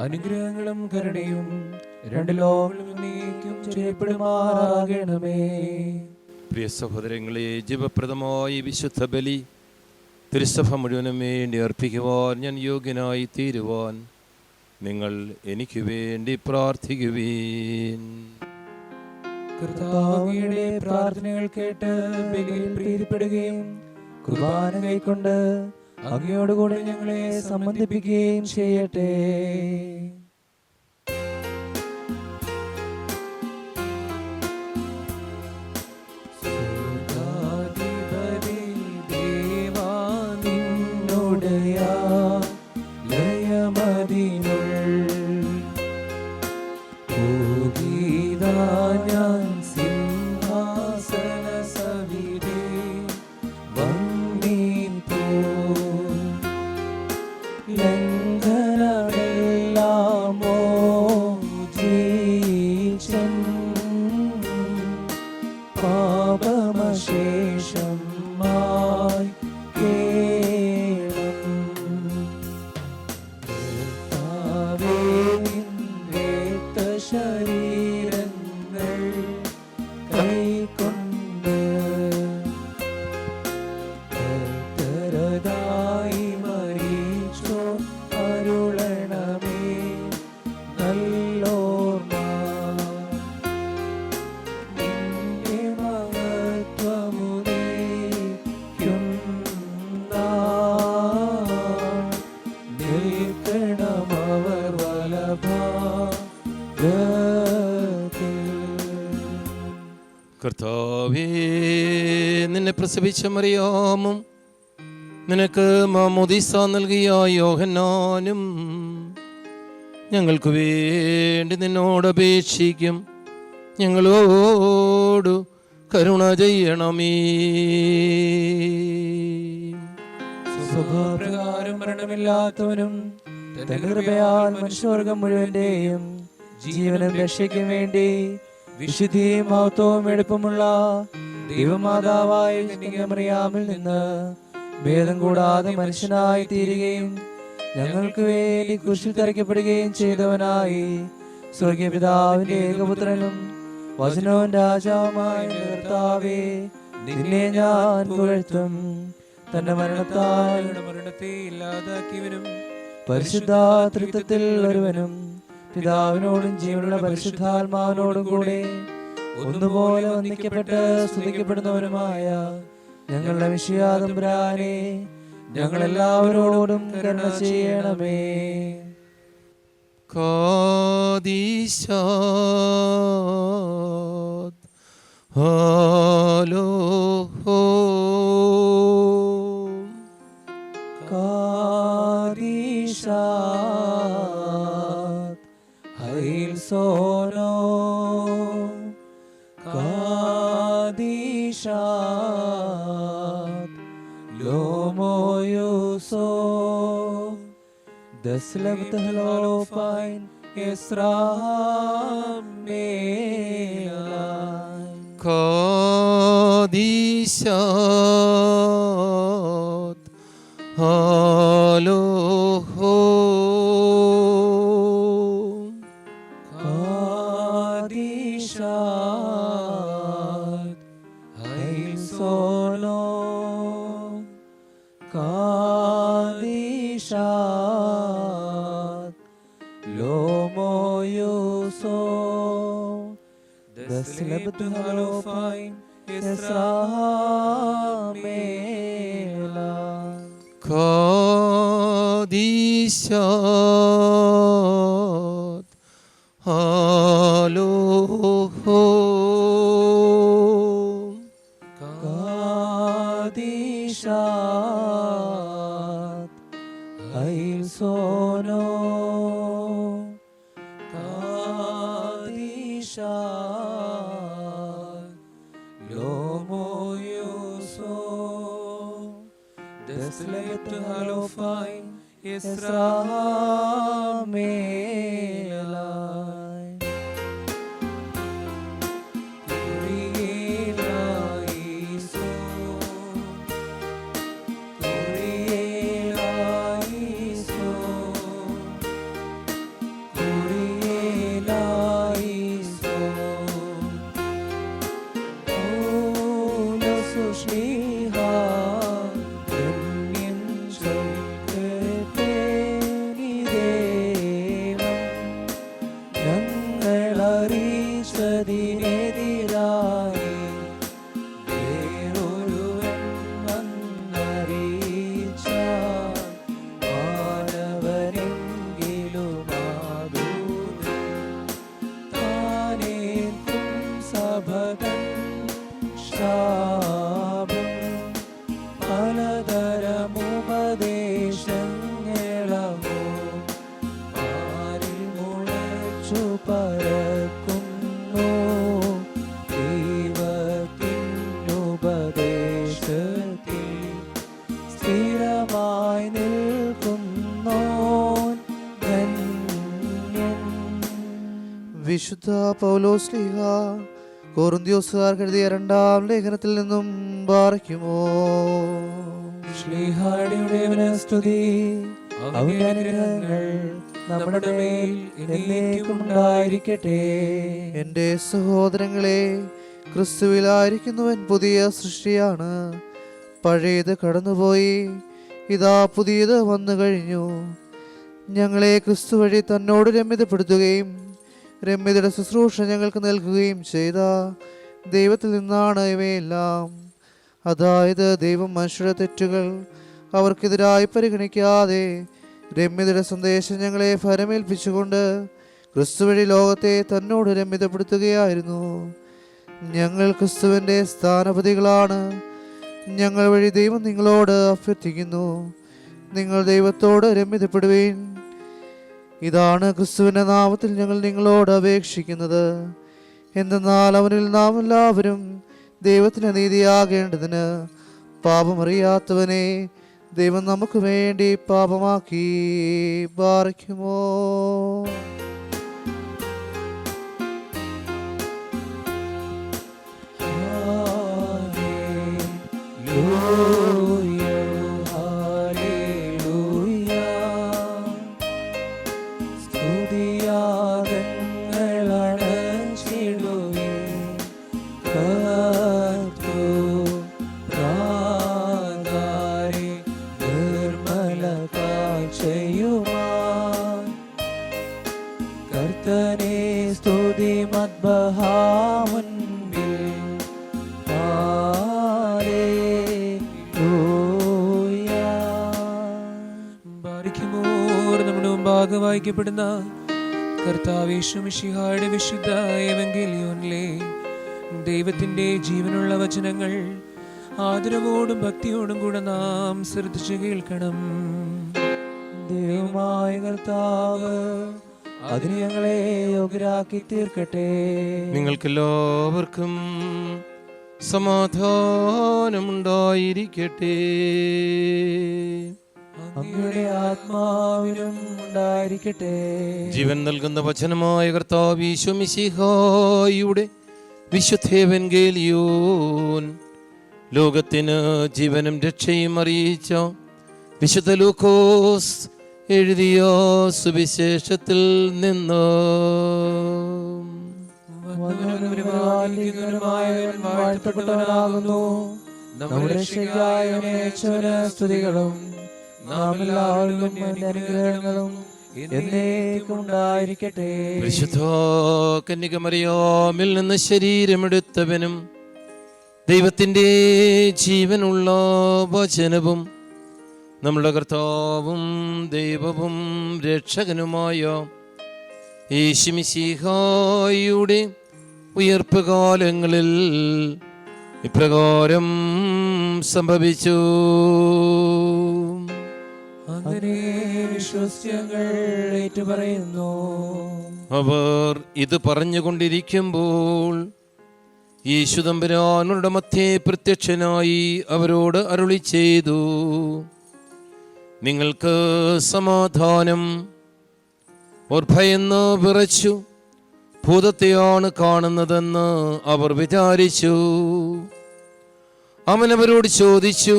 അനുഗ്രഹങ്ങളും കരുണയും രണ്ട് ലോകങ്ങളിലും നീക്കും ചെയ്യപ്പെടുമാറാകണമേ. പ്രിയ സഹോദരങ്ങളെ, ജീവപ്രദമായ വിശുദ്ധ ബലി തിരുസഭ മുഴുവനും വേണ്ടി അർപ്പിക്കുവാൻ ഞാൻ യോഗ്യനായി തീരുവാൻ നിങ്ങൾ എനിക്ക് വേണ്ടി പ്രാർത്ഥിക്കുവീൻ. കർത്താവിന്റെ പ്രാർത്ഥനകൾ കേട്ട് ബലിയിൽ പ്രീതിപ്പെടുകയും കുർബാന കൈക്കൊണ്ട് അങ്ങയോടുകൂടി ഞങ്ങളെ സംബന്ധിപ്പിക്കുകയും ചെയ്യട്ടെ. കർത്താവേ, നിന്നെ പ്രസവിച്ച മറിയാമും നിനക്ക് മാമോദീസ നൽകിയ യോഹന്നാനും ഞങ്ങൾക്ക് വേണ്ടി നിന്നോട് അപേക്ഷിക്കും. ഞങ്ങളോട് കരുണ ചെയ്യണമേ. സ്വഭാവപ്രകാരം മരണമില്ലാത്തവനും തന്റെ കൃപയാൽ മനുഷ്യവർഗം മുഴുവന്റെയും ജീവനും രക്ഷയ്ക്കും വേണ്ടി വിശുദ്ധിയും മഹത്വവും എടുപ്പമുള്ള ദൈവമാതാവായ മറിയാമിൽ നിന്ന് ഭേദം കൂടാതെ മനുഷ്യനായി തീരുകയും ഞങ്ങൾക്ക് വേണ്ടി കുരിശിൽ തറയ്ക്കപ്പെടുകയും ചെയ്തവനായി സ്വർഗീയ പിതാവിന്റെ ഏകപുത്രനും വചനവും രാജാവുമായ കർത്താവേ, നിന്നെ ഞാൻ പുകഴ്ത്തും. തന്റെ മരണത്താൽ മരണത്തെ ഇല്ലാതാക്കിയവനും പരിശുദ്ധ ത്രിത്വത്തിൽ ഒരുവനും പിതാവിനോടും ജീവനുള്ള പരിശുദ്ധാത്മാവിനോടും കൂടെ ഒന്നുപോലെ വന്ദിക്കപ്പെട്ട് സ്തുതിക്കപ്പെടുന്നവനുമായ ഞങ്ങളുടെ മിശിഹാതമ്പുരാനെ, ഞങ്ങളെല്ലാവരോടും കരുണ ചെയ്യണമേ. Sono Kadishat Lomo Yuso Deslav Halofain Esram Melai Kadishat Halo Halofain Esram Melai Kadishat Halo Kadishat Hail Sono Kadishat Lomo Yuso Deslet Halofain Esram Melai ഞങ്ങളറിയിച്ചതിനെതിരായി വേറൊരുവൻ വന്നറിയിച്ചാൽ മാനവനെങ്കിലുമാകൂതൻ താനേൽക്കും സഭതൻ ശാപം പലതരമുപദേശങ്ങളവോ ആരിൽ മുളച്ചു പരക്കുന്നു ദൈവത്തിനുപദേശത്തിൽ സ്ഥിരമായി നിൽക്കുന്നോൻ ധന്യൻ. വിശുദ്ധ പൗലോസ്ലീഹ കൊറിന്ത്യോസുകാർക്ക് എഴുതിയ 2-ാം ലേഖനത്തിൽ നിന്നും ബാറയ്ക്കുമോ. ശ്ലീഹായുടെ സ്തുതി, അവന്റെ അനുഗ്രഹങ്ങൾ നമ്മുടെ മേൽ എന്നേക്കും ഉണ്ടായിരിക്കട്ടെ. എൻ്റെ സഹോദരങ്ങളെ, ക്രിസ്തുവിലായിരിക്കുന്നവൻ പുതിയ സൃഷ്ടിയാണ്. പഴയത് കടന്നുപോയി, ഇതാ പുതിയത് വന്നു കഴിഞ്ഞു. ഞങ്ങളെ ക്രിസ്തു വഴി തന്നോട് രമ്യതപ്പെടുത്തുകയും രമ്യതയുടെ ശുശ്രൂഷ ഞങ്ങൾക്ക് നൽകുകയും ചെയ്ത ദൈവത്തിൽ നിന്നാണ് ഇവയെല്ലാം. അതായത് ദൈവം മനുഷ്യരുടെ തെറ്റുകൾ അവർക്കെതിരായി പരിഗണിക്കാതെ രമ്യതയുടെ സന്ദേശം ഞങ്ങളെ ഫലമേൽപ്പിച്ചുകൊണ്ട് ക്രിസ്തു വഴി ലോകത്തെ തന്നോട് രമ്യതപ്പെടുത്തുകയായിരുന്നു. ഞങ്ങൾ ക്രിസ്തുവിൻ്റെ സ്ഥാനപതികളാണ്. ഞങ്ങൾ വഴി ദൈവം നിങ്ങളോട് അഭ്യർത്ഥിക്കുന്നു, നിങ്ങൾ ദൈവത്തോട് രമ്യതപ്പെടുവീൻ. ഇതാണ് ക്രിസ്തുവിൻ്റെ നാമത്തിൽ ഞങ്ങൾ നിങ്ങളോട് അപേക്ഷിക്കുന്നത്. എന്തെന്നാൽ അവനിൽ നാം എല്ലാവരും ദൈവത്തിന് നീതിയാകേണ്ടതിന് പാപമറിയാത്തവനെ ദൈവം നമുക്ക് വേണ്ടി പാപമാക്കി. ബാറയ്ക്കുമോ. കർത്തനെ സ്തുതി മദ്ബഹാമുൻപിൽ. നമ്മുടെ മുമ്പാകെ വായിക്കപ്പെടുന്ന കർത്താവ് യേശു മിശിഹായുടെ വിശുദ്ധ എവങ്കേലിയോനിലെ ദൈവത്തിൻ്റെ ജീവനുള്ള വചനങ്ങൾ ആദരവോടും ഭക്തിയോടും കൂടെ നാം ശ്രദ്ധിച്ചു കേൾക്കണം. ദൈവമായ കർത്താവ് അതിന് ഞങ്ങളെ യോഗ്യരാക്കി തീർക്കട്ടെ. നിങ്ങൾക്കെല്ലാവർക്കും സമാധാനമുണ്ടായിരിക്കട്ടെ. അങ്ങയുടെ ആത്മാവിനും ഉണ്ടായിരിക്കട്ടെ. ജീവൻ നൽകുന്ന വചനമായ കർത്താവ് യേശു മിശിഹായുടെ വിശുദ്ധ എവങ്കേലിയോൻ ലോകത്തിന് ജീവനും രക്ഷയും അറിയിച്ച വിശുദ്ധ ലൂക്കോസ് എഴുതിയ സുവിശേഷത്തിൽ നിന്ന്. വാഴ്ത്തപ്പെട്ടവനാകുന്നു നമ്മുടെ രക്ഷകനായ സ്തുതികളും നാം എല്ലാവരിലും അനുഗ്രഹങ്ങളും എന്നേക്കും ഉണ്ടായിരിക്കട്ടെ. പരിശുദ്ധ കന്യക മറിയാമിൽ നിന്ന് ശരീരമെടുത്തവനും ദൈവത്തിൻ്റെ ജീവനുള്ള വചനവും നമ്മുടെ കർത്താവും ദൈവവും രക്ഷകനുമായ യേശു മിശിഹായുടെ ഉയർപ്പ് കാലങ്ങളിൽ ഇപ്രകാരം സംഭവിച്ചു. അങ്ങനെ വിശ്വസ്യങ്ങൾ ഏറ്റുപറയുന്നു. അവർ ഇത് പറഞ്ഞുകൊണ്ടിരിക്കുമ്പോൾ യേശു തമ്പുരാനുടെ മധ്യേ പ്രത്യക്ഷനായി അവരോട് അരുളി ചെയ്തു, നിങ്ങൾക്ക് സമാധാനം. അവർ ഭയന്ന് വിറച്ചു. ഭൂതത്തെയാണ് കാണുന്നതെന്ന് അവർ വിചാരിച്ചു. അവൻ അവരോട് ചോദിച്ചു,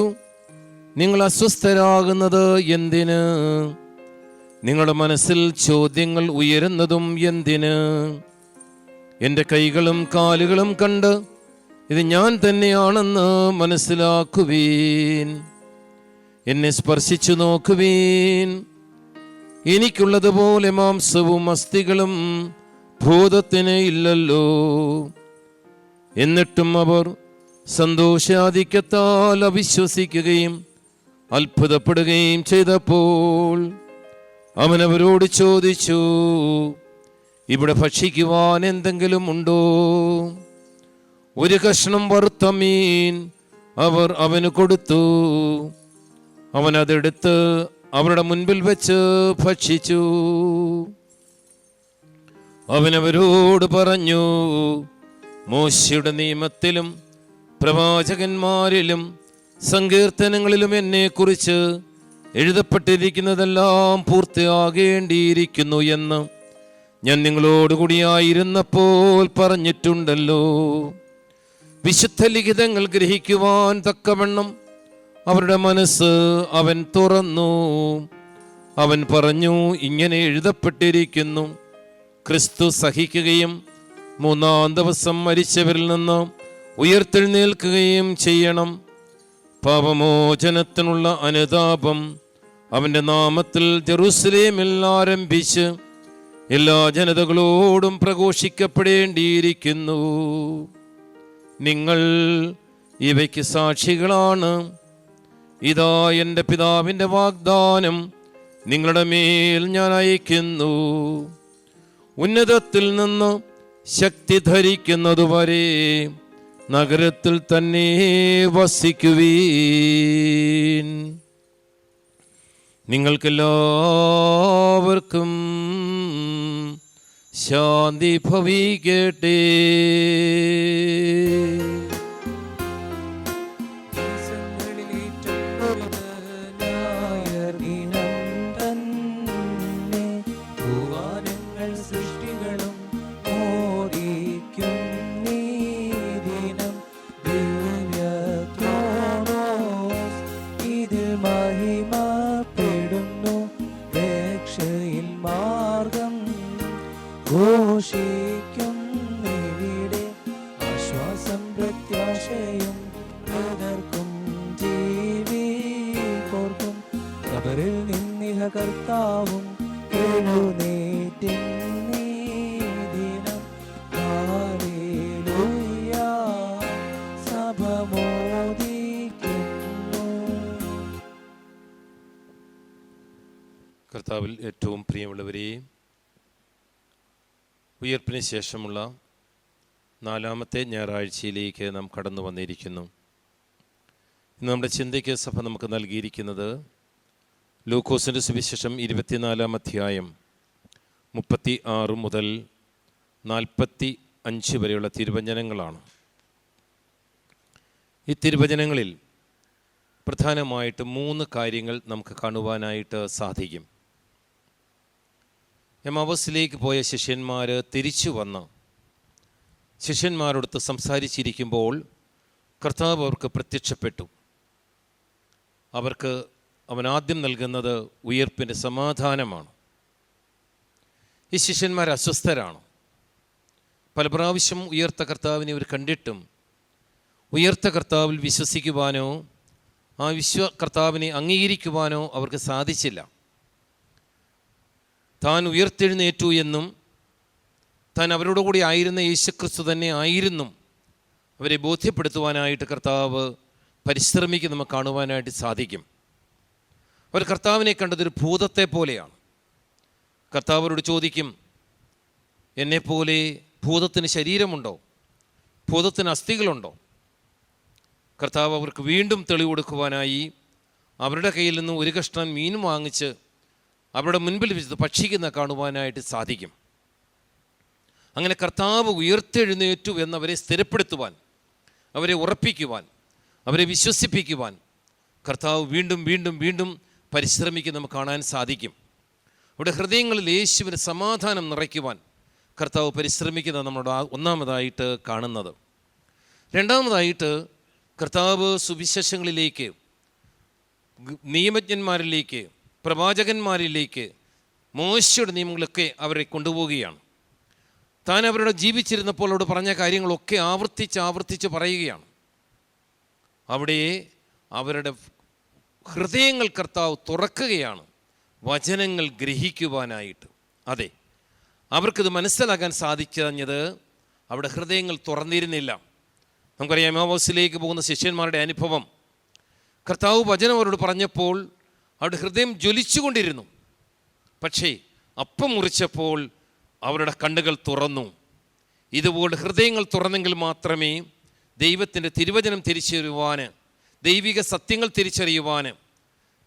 നിങ്ങൾ അസ്വസ്ഥരാകുന്നത് എന്തിന്? നിങ്ങളുടെ മനസ്സിൽ ചോദ്യങ്ങൾ ഉയരുന്നതും എന്തിന്? എൻ്റെ കൈകളും കാലുകളും കണ്ട് ഇത് ഞാൻ തന്നെയാണെന്ന് മനസ്സിലാക്കുവീൻ. എന്നെ സ്പർശിച്ചു നോക്കുവീൻ. എനിക്കുള്ളതുപോലെ മാംസവും അസ്ഥികളും ഭൂതത്തിന് ഇല്ലല്ലോ. എന്നിട്ടും അവർ സന്തോഷാധിക്യത്താൽ അവിശ്വസിക്കുകയും അത്ഭുതപ്പെടുകയും ചെയ്തപ്പോൾ അവൻ അവരോട് ചോദിച്ചു, ഇവിടെ ഭക്ഷിക്കുവാൻ എന്തെങ്കിലും ഉണ്ടോ? ഒരു കഷ്ണം വറുത്ത മീൻ അവർ അവന് കൊടുത്തു. അവൻ അതെടുത്ത് അവരുടെ മുൻപിൽ വെച്ച് ഭക്ഷിച്ചു. അവൻ അവരോട് പറഞ്ഞു, മോശയുടെ നിയമത്തിലും പ്രവാചകന്മാരിലും സങ്കീർത്തനങ്ങളിലും എന്നെക്കുറിച്ച് എഴുതപ്പെട്ടിരിക്കുന്നതെല്ലാം പൂർത്തിയാകേണ്ടിയിരിക്കുന്നു എന്ന് ഞാൻ നിങ്ങളോടുകൂടിയായിരുന്നപ്പോൾ പറഞ്ഞിട്ടുണ്ടല്ലോ. വിശുദ്ധ ലിഖിതങ്ങൾ ഗ്രഹിക്കുവാൻ തക്കവണ്ണം അവരുടെ മനസ്സ് അവൻ തുറന്നു. അവൻ പറഞ്ഞു, ഇങ്ങനെ എഴുതപ്പെട്ടിരിക്കുന്നു, ക്രിസ്തു സഹിക്കുകയും 3-ാം ദിവസം മരിച്ചവരിൽ നിന്ന് ഉയർത്തെഴുന്നേൽക്കുകയും ചെയ്യണം. പാപമോചനത്തിനുള്ള അനുതാപം അവൻ്റെ നാമത്തിൽ ജെറുസലേമിൽ ആരംഭിച്ച് എല്ലാ ജനതകളോടും പ്രഘോഷിക്കപ്പെടേണ്ടിയിരിക്കുന്നു. നിങ്ങൾ ഇവയ്ക്ക് സാക്ഷികളാണ്. ഇതാ എൻ്റെ പിതാവിൻ്റെ വാഗ്ദാനം നിങ്ങളുടെ മേൽ ഞാൻ അയക്കുന്നു. ഉന്നതത്തിൽ നിന്ന് ശക്തി ധരിക്കുന്നതുവരെ നഗരത്തിൽ തന്നെ വസിക്കുവീൻ. നിങ്ങൾക്കെല്ലാവർക്കും ശാന്തി ഭവിക്കട്ടെ. ഘോഷിക്കുന്നിവിടെ ആശ്വാസം പ്രത്യാശയും പലർക്കും ജീവികോർക്കും. ഖബറിൽ നിന്നിഹ കർത്താവും എഴുന്നേറ്റിന്നീ ദിനം. ഹല്ലേലൂയ, സഭ മോദിക്കുന്നു. കർത്താവിൽ ഏറ്റവും പ്രിയമുള്ളവരെ, ഉയർപ്പിന് ശേഷമുള്ള 4-ാമത്തെ ഞായറാഴ്ചയിലേക്ക് നാം കടന്നു വന്നിരിക്കുന്നു. ഇന്ന് നമ്മുടെ ചിന്തയ്ക്ക് സഭ നമുക്ക് നൽകിയിരിക്കുന്നത് ലൂക്കോസിൻ്റെ സുവിശേഷം 24-ാം അധ്യായം 36 മുതൽ 45 വരെയുള്ള തിരുവചനങ്ങളാണ്. ഈ തിരുവചനങ്ങളിൽ പ്രധാനമായിട്ട് 3 കാര്യങ്ങൾ നമുക്ക് കാണുവാനായിട്ട് സാധിക്കും. എമ്മാവൂസിലേക്ക് പോയ ശിഷ്യന്മാർ തിരിച്ചു വന്ന് ശിഷ്യന്മാരോടൊത്ത് സംസാരിച്ചിരിക്കുമ്പോൾ കർത്താവ് അവർക്ക് പ്രത്യക്ഷപ്പെട്ടു. അവർക്ക് അവൻ ആദ്യം നൽകുന്നത് ഉയർപ്പിൻ്റെ സമാധാനമാണ്. ഈ ശിഷ്യന്മാർ അസ്വസ്ഥരാണ്. പല പ്രാവശ്യം ഉയർത്ത കർത്താവിനെ അവർ കണ്ടിട്ടും ഉയർത്ത കർത്താവിൽ വിശ്വസിക്കുവാനോ ആ കർത്താവിനെ അംഗീകരിക്കുവാനോ അവർക്ക് സാധിച്ചില്ല. താൻ ഉയർത്തെഴുന്നേറ്റു എന്നും താൻ അവരോടുകൂടി ആയിരുന്ന യേശുക്രിസ്തു തന്നെ ആയിരുന്നും അവരെ ബോധ്യപ്പെടുത്തുവാനായിട്ട് കർത്താവ് പരിശ്രമിക്കുന്ന നമുക്ക് കാണുവാനായിട്ട് സാധിക്കും. അവർ കർത്താവിനെ കണ്ടതൊരു ഭൂതത്തെ പോലെയാണ്. കർത്താവരോട് ചോദിക്കും, എന്നെപ്പോലെ ഭൂതത്തിന് ശരീരമുണ്ടോ? ഭൂതത്തിന് അസ്ഥികളുണ്ടോ? കർത്താവ് അവർക്ക് വീണ്ടും തെളിവ് കൊടുക്കുവാനായി അവരുടെ കയ്യിൽ നിന്ന് ഒരു കഷ്ണം മീൻ വാങ്ങിച്ച് അവരുടെ മുൻപിൽ വെച്ച് ഭക്ഷിക്കുന്ന കാണുവാനായിട്ട് സാധിക്കും. അങ്ങനെ കർത്താവ് ഉയർത്തെഴുന്നേറ്റു എന്നവരെ സ്ഥിരപ്പെടുത്തുവാൻ, അവരെ ഉറപ്പിക്കുവാൻ, അവരെ വിശ്വസിപ്പിക്കുവാൻ കർത്താവ് വീണ്ടും വീണ്ടും വീണ്ടും പരിശ്രമിക്കുന്ന നമുക്ക് കാണാൻ സാധിക്കും. അവിടെ ഹൃദയങ്ങളിൽ യേശുവിന് സമാധാനം നിറയ്ക്കുവാൻ കർത്താവ് പരിശ്രമിക്കുന്നത് നമ്മുടെ ഒന്നാമതായിട്ട് കാണുന്നത്. രണ്ടാമതായിട്ട് കർത്താവ് സുവിശേഷങ്ങളിലേക്ക്, നിയമജ്ഞന്മാരിലേക്ക്, പ്രവാചകന്മാരിലേക്ക്, മോശയുടെ നിയമങ്ങളൊക്കെ അവരെ കൊണ്ടുപോവുകയാണ്. താൻ അവരോട് ജീവിച്ചിരുന്നപ്പോൾ അവരോട് പറഞ്ഞ കാര്യങ്ങളൊക്കെ ആവർത്തിച്ച് പറയുകയാണ്. അവിടെ അവരുടെ ഹൃദയങ്ങൾ കർത്താവ് തുറക്കുകയാണ് വചനങ്ങൾ ഗ്രഹിക്കുവാനായിട്ട്. അതെ, അവർക്കിത് മനസ്സിലാക്കാൻ സാധിച്ചത് അവിടെ ഹൃദയങ്ങൾ തുറന്നിരുന്നില്ല. നമുക്കറിയാം, എമ്മൗസിലേക്ക് പോകുന്ന ശിഷ്യന്മാരുടെ അനുഭവം. കർത്താവ് വചനം അവരോട് പറഞ്ഞപ്പോൾ അവരുടെ ഹൃദയം ജ്വലിച്ചുകൊണ്ടിരുന്നു. പക്ഷേ അപ്പം മുറിച്ചപ്പോൾ അവരുടെ കണ്ണുകൾ തുറന്നു. ഇതുപോലെ ഹൃദയങ്ങൾ തുറന്നെങ്കിൽ മാത്രമേ ദൈവത്തിൻ്റെ തിരുവചനം തിരിച്ചറിയുവാൻ, ദൈവിക സത്യങ്ങൾ തിരിച്ചറിയുവാൻ,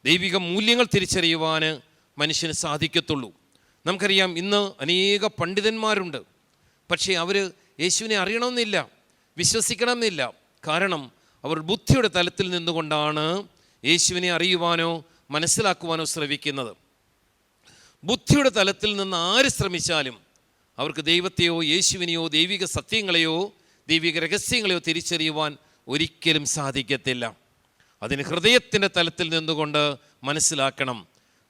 ദൈവിക മൂല്യങ്ങൾ തിരിച്ചറിയുവാൻ മനുഷ്യന് സാധിക്കത്തുള്ളൂ. നമുക്കറിയാം, ഇന്ന് അനേക പണ്ഡിതന്മാരുണ്ട്. പക്ഷേ അവർ യേശുവിനെ അറിയണമെന്നില്ല, വിശ്വസിക്കണമെന്നില്ല. കാരണം അവർ ബുദ്ധിയുടെ തലത്തിൽ നിന്നുകൊണ്ടാണ് യേശുവിനെ അറിയുവാനോ മനസ്സിലാക്കുവാനോ ശ്രമിക്കുന്നത്. ബുദ്ധിയുടെ തലത്തിൽ നിന്ന് ആര് ശ്രമിച്ചാലും അവർക്ക് ദൈവത്തെയോ യേശുവിനെയോ ദൈവിക സത്യങ്ങളെയോ ദൈവിക രഹസ്യങ്ങളെയോ തിരിച്ചറിയുവാൻ ഒരിക്കലും സാധിക്കത്തില്ല. അതിന് ഹൃദയത്തിൻ്റെ തലത്തിൽ നിന്നുകൊണ്ട് മനസ്സിലാക്കണം,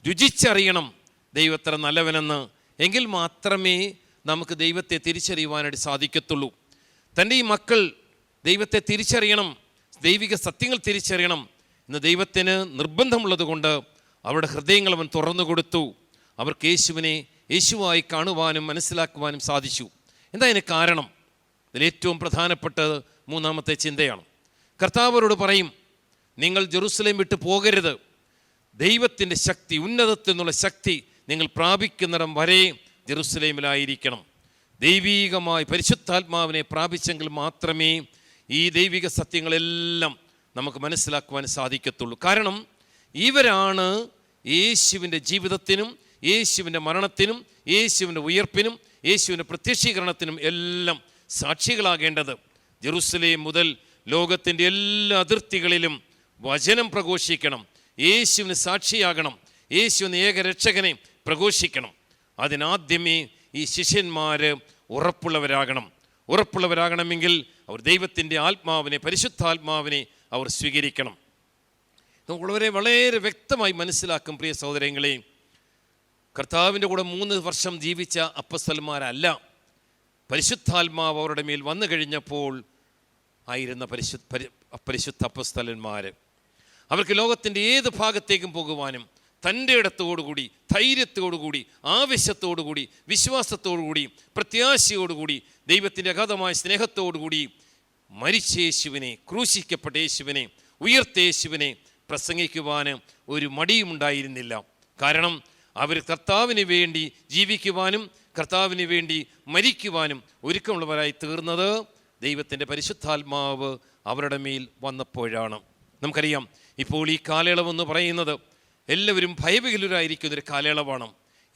രുചിച്ചറിയണം ദൈവത്ര നല്ലവനെന്ന്. എങ്കിൽ മാത്രമേ നമുക്ക് ദൈവത്തെ തിരിച്ചറിയുവാനായിട്ട് സാധിക്കത്തുള്ളൂ. തൻ്റെ ഈ മക്കൾ ദൈവത്തെ തിരിച്ചറിയണം, ദൈവിക സത്യങ്ങൾ തിരിച്ചറിയണം എന്ന് ദൈവത്തിന് നിർബന്ധമുള്ളത് കൊണ്ട് അവരുടെ ഹൃദയങ്ങൾ അവൻ തുറന്നു കൊടുത്തു. അവർക്ക് യേശുവിനെ യേശുവായി കാണുവാനും മനസ്സിലാക്കുവാനും സാധിച്ചു. എന്താ അതിന് കാരണം? ഇതിലേറ്റവും പ്രധാനപ്പെട്ടത് മൂന്നാമത്തെ ചിന്തയാണ്. കർത്താവരോട് പറയും, നിങ്ങൾ ജെറുസലേം വിട്ട് പോകരുത്. ദൈവത്തിൻ്റെ ശക്തി, ഉന്നതത്തിൽ നിന്നുള്ള ശക്തി നിങ്ങൾ പ്രാപിക്കുന്നിടം വരെ ജെറുസലേമിലായിരിക്കണം. ദൈവീകമായി പരിശുദ്ധാത്മാവിനെ പ്രാപിച്ചെങ്കിൽ മാത്രമേ ഈ ദൈവിക സത്യങ്ങളെല്ലാം നമുക്ക് മനസ്സിലാക്കുവാൻ സാധിക്കത്തുള്ളൂ. കാരണം ഇവരാണ് യേശുവിൻ്റെ ജീവിതത്തിനും യേശുവിൻ്റെ മരണത്തിനും യേശുവിൻ്റെ ഉയർപ്പിനും യേശുവിൻ്റെ പ്രത്യക്ഷീകരണത്തിനും എല്ലാം സാക്ഷികളാകേണ്ടത്. ജെറുസലേം മുതൽ ലോകത്തിൻ്റെ എല്ലാ അതിർത്തികളിലും വചനം പ്രഘോഷിക്കണം, യേശുവിന് സാക്ഷിയാകണം, യേശുവിന് ഏകരക്ഷകനെ പ്രഘോഷിക്കണം. അതിനാദ്യമേ ഈ ശിഷ്യന്മാർ ഉറപ്പുള്ളവരാകണമെങ്കിൽ അവർ ദൈവത്തിൻ്റെ ആത്മാവിനെ, പരിശുദ്ധാത്മാവിനെ അവർ സ്വീകരിക്കണം. നമുക്കുള്ളവരെ വളരെ വ്യക്തമായി മനസ്സിലാക്കും. പ്രിയ സഹോദരങ്ങളെ, കർത്താവിൻ്റെ കൂടെ 3 വർഷം ജീവിച്ച അപ്പസ്തലന്മാരല്ല പരിശുദ്ധാത്മാവ് അവരുടെ മേൽ വന്നു കഴിഞ്ഞപ്പോൾ ആയിരുന്ന പരിശുദ്ധ അപ്പസ്തലന്മാർ. അവർക്ക് ലോകത്തിൻ്റെ ഏത് ഭാഗത്തേക്കും പോകുവാനും തൻ്റെ ഇടത്തോടുകൂടി, ധൈര്യത്തോടുകൂടി, ആവശ്യത്തോടുകൂടി, വിശ്വാസത്തോടുകൂടി, പ്രത്യാശയോടുകൂടി, ദൈവത്തിൻ്റെ അഗാധമായ സ്നേഹത്തോടുകൂടി മരിച്ച യേശുവിനെ, ക്രൂശിക്കപ്പെട്ട യേശുവിനെ, ഉയർത്ത യേശുവിനെ പ്രസംഗിക്കുവാൻ ഒരു മടിയുമുണ്ടായിരുന്നില്ല. കാരണം അവർ കർത്താവിന് വേണ്ടി ജീവിക്കുവാനും കർത്താവിന് വേണ്ടി മരിക്കുവാനും ഒരുക്കമുള്ളവരായി തീർന്നത് ദൈവത്തിൻ്റെ പരിശുദ്ധാത്മാവ് അവരുടെ മേൽ വന്നപ്പോഴാണ്. നമുക്കറിയാം, ഇപ്പോൾ ഈ കാലയളവെന്ന് പറയുന്നത് എല്ലാവരും ഭയവിഹ്വലരായിരിക്കുന്നൊരു കാലയളവാണ്.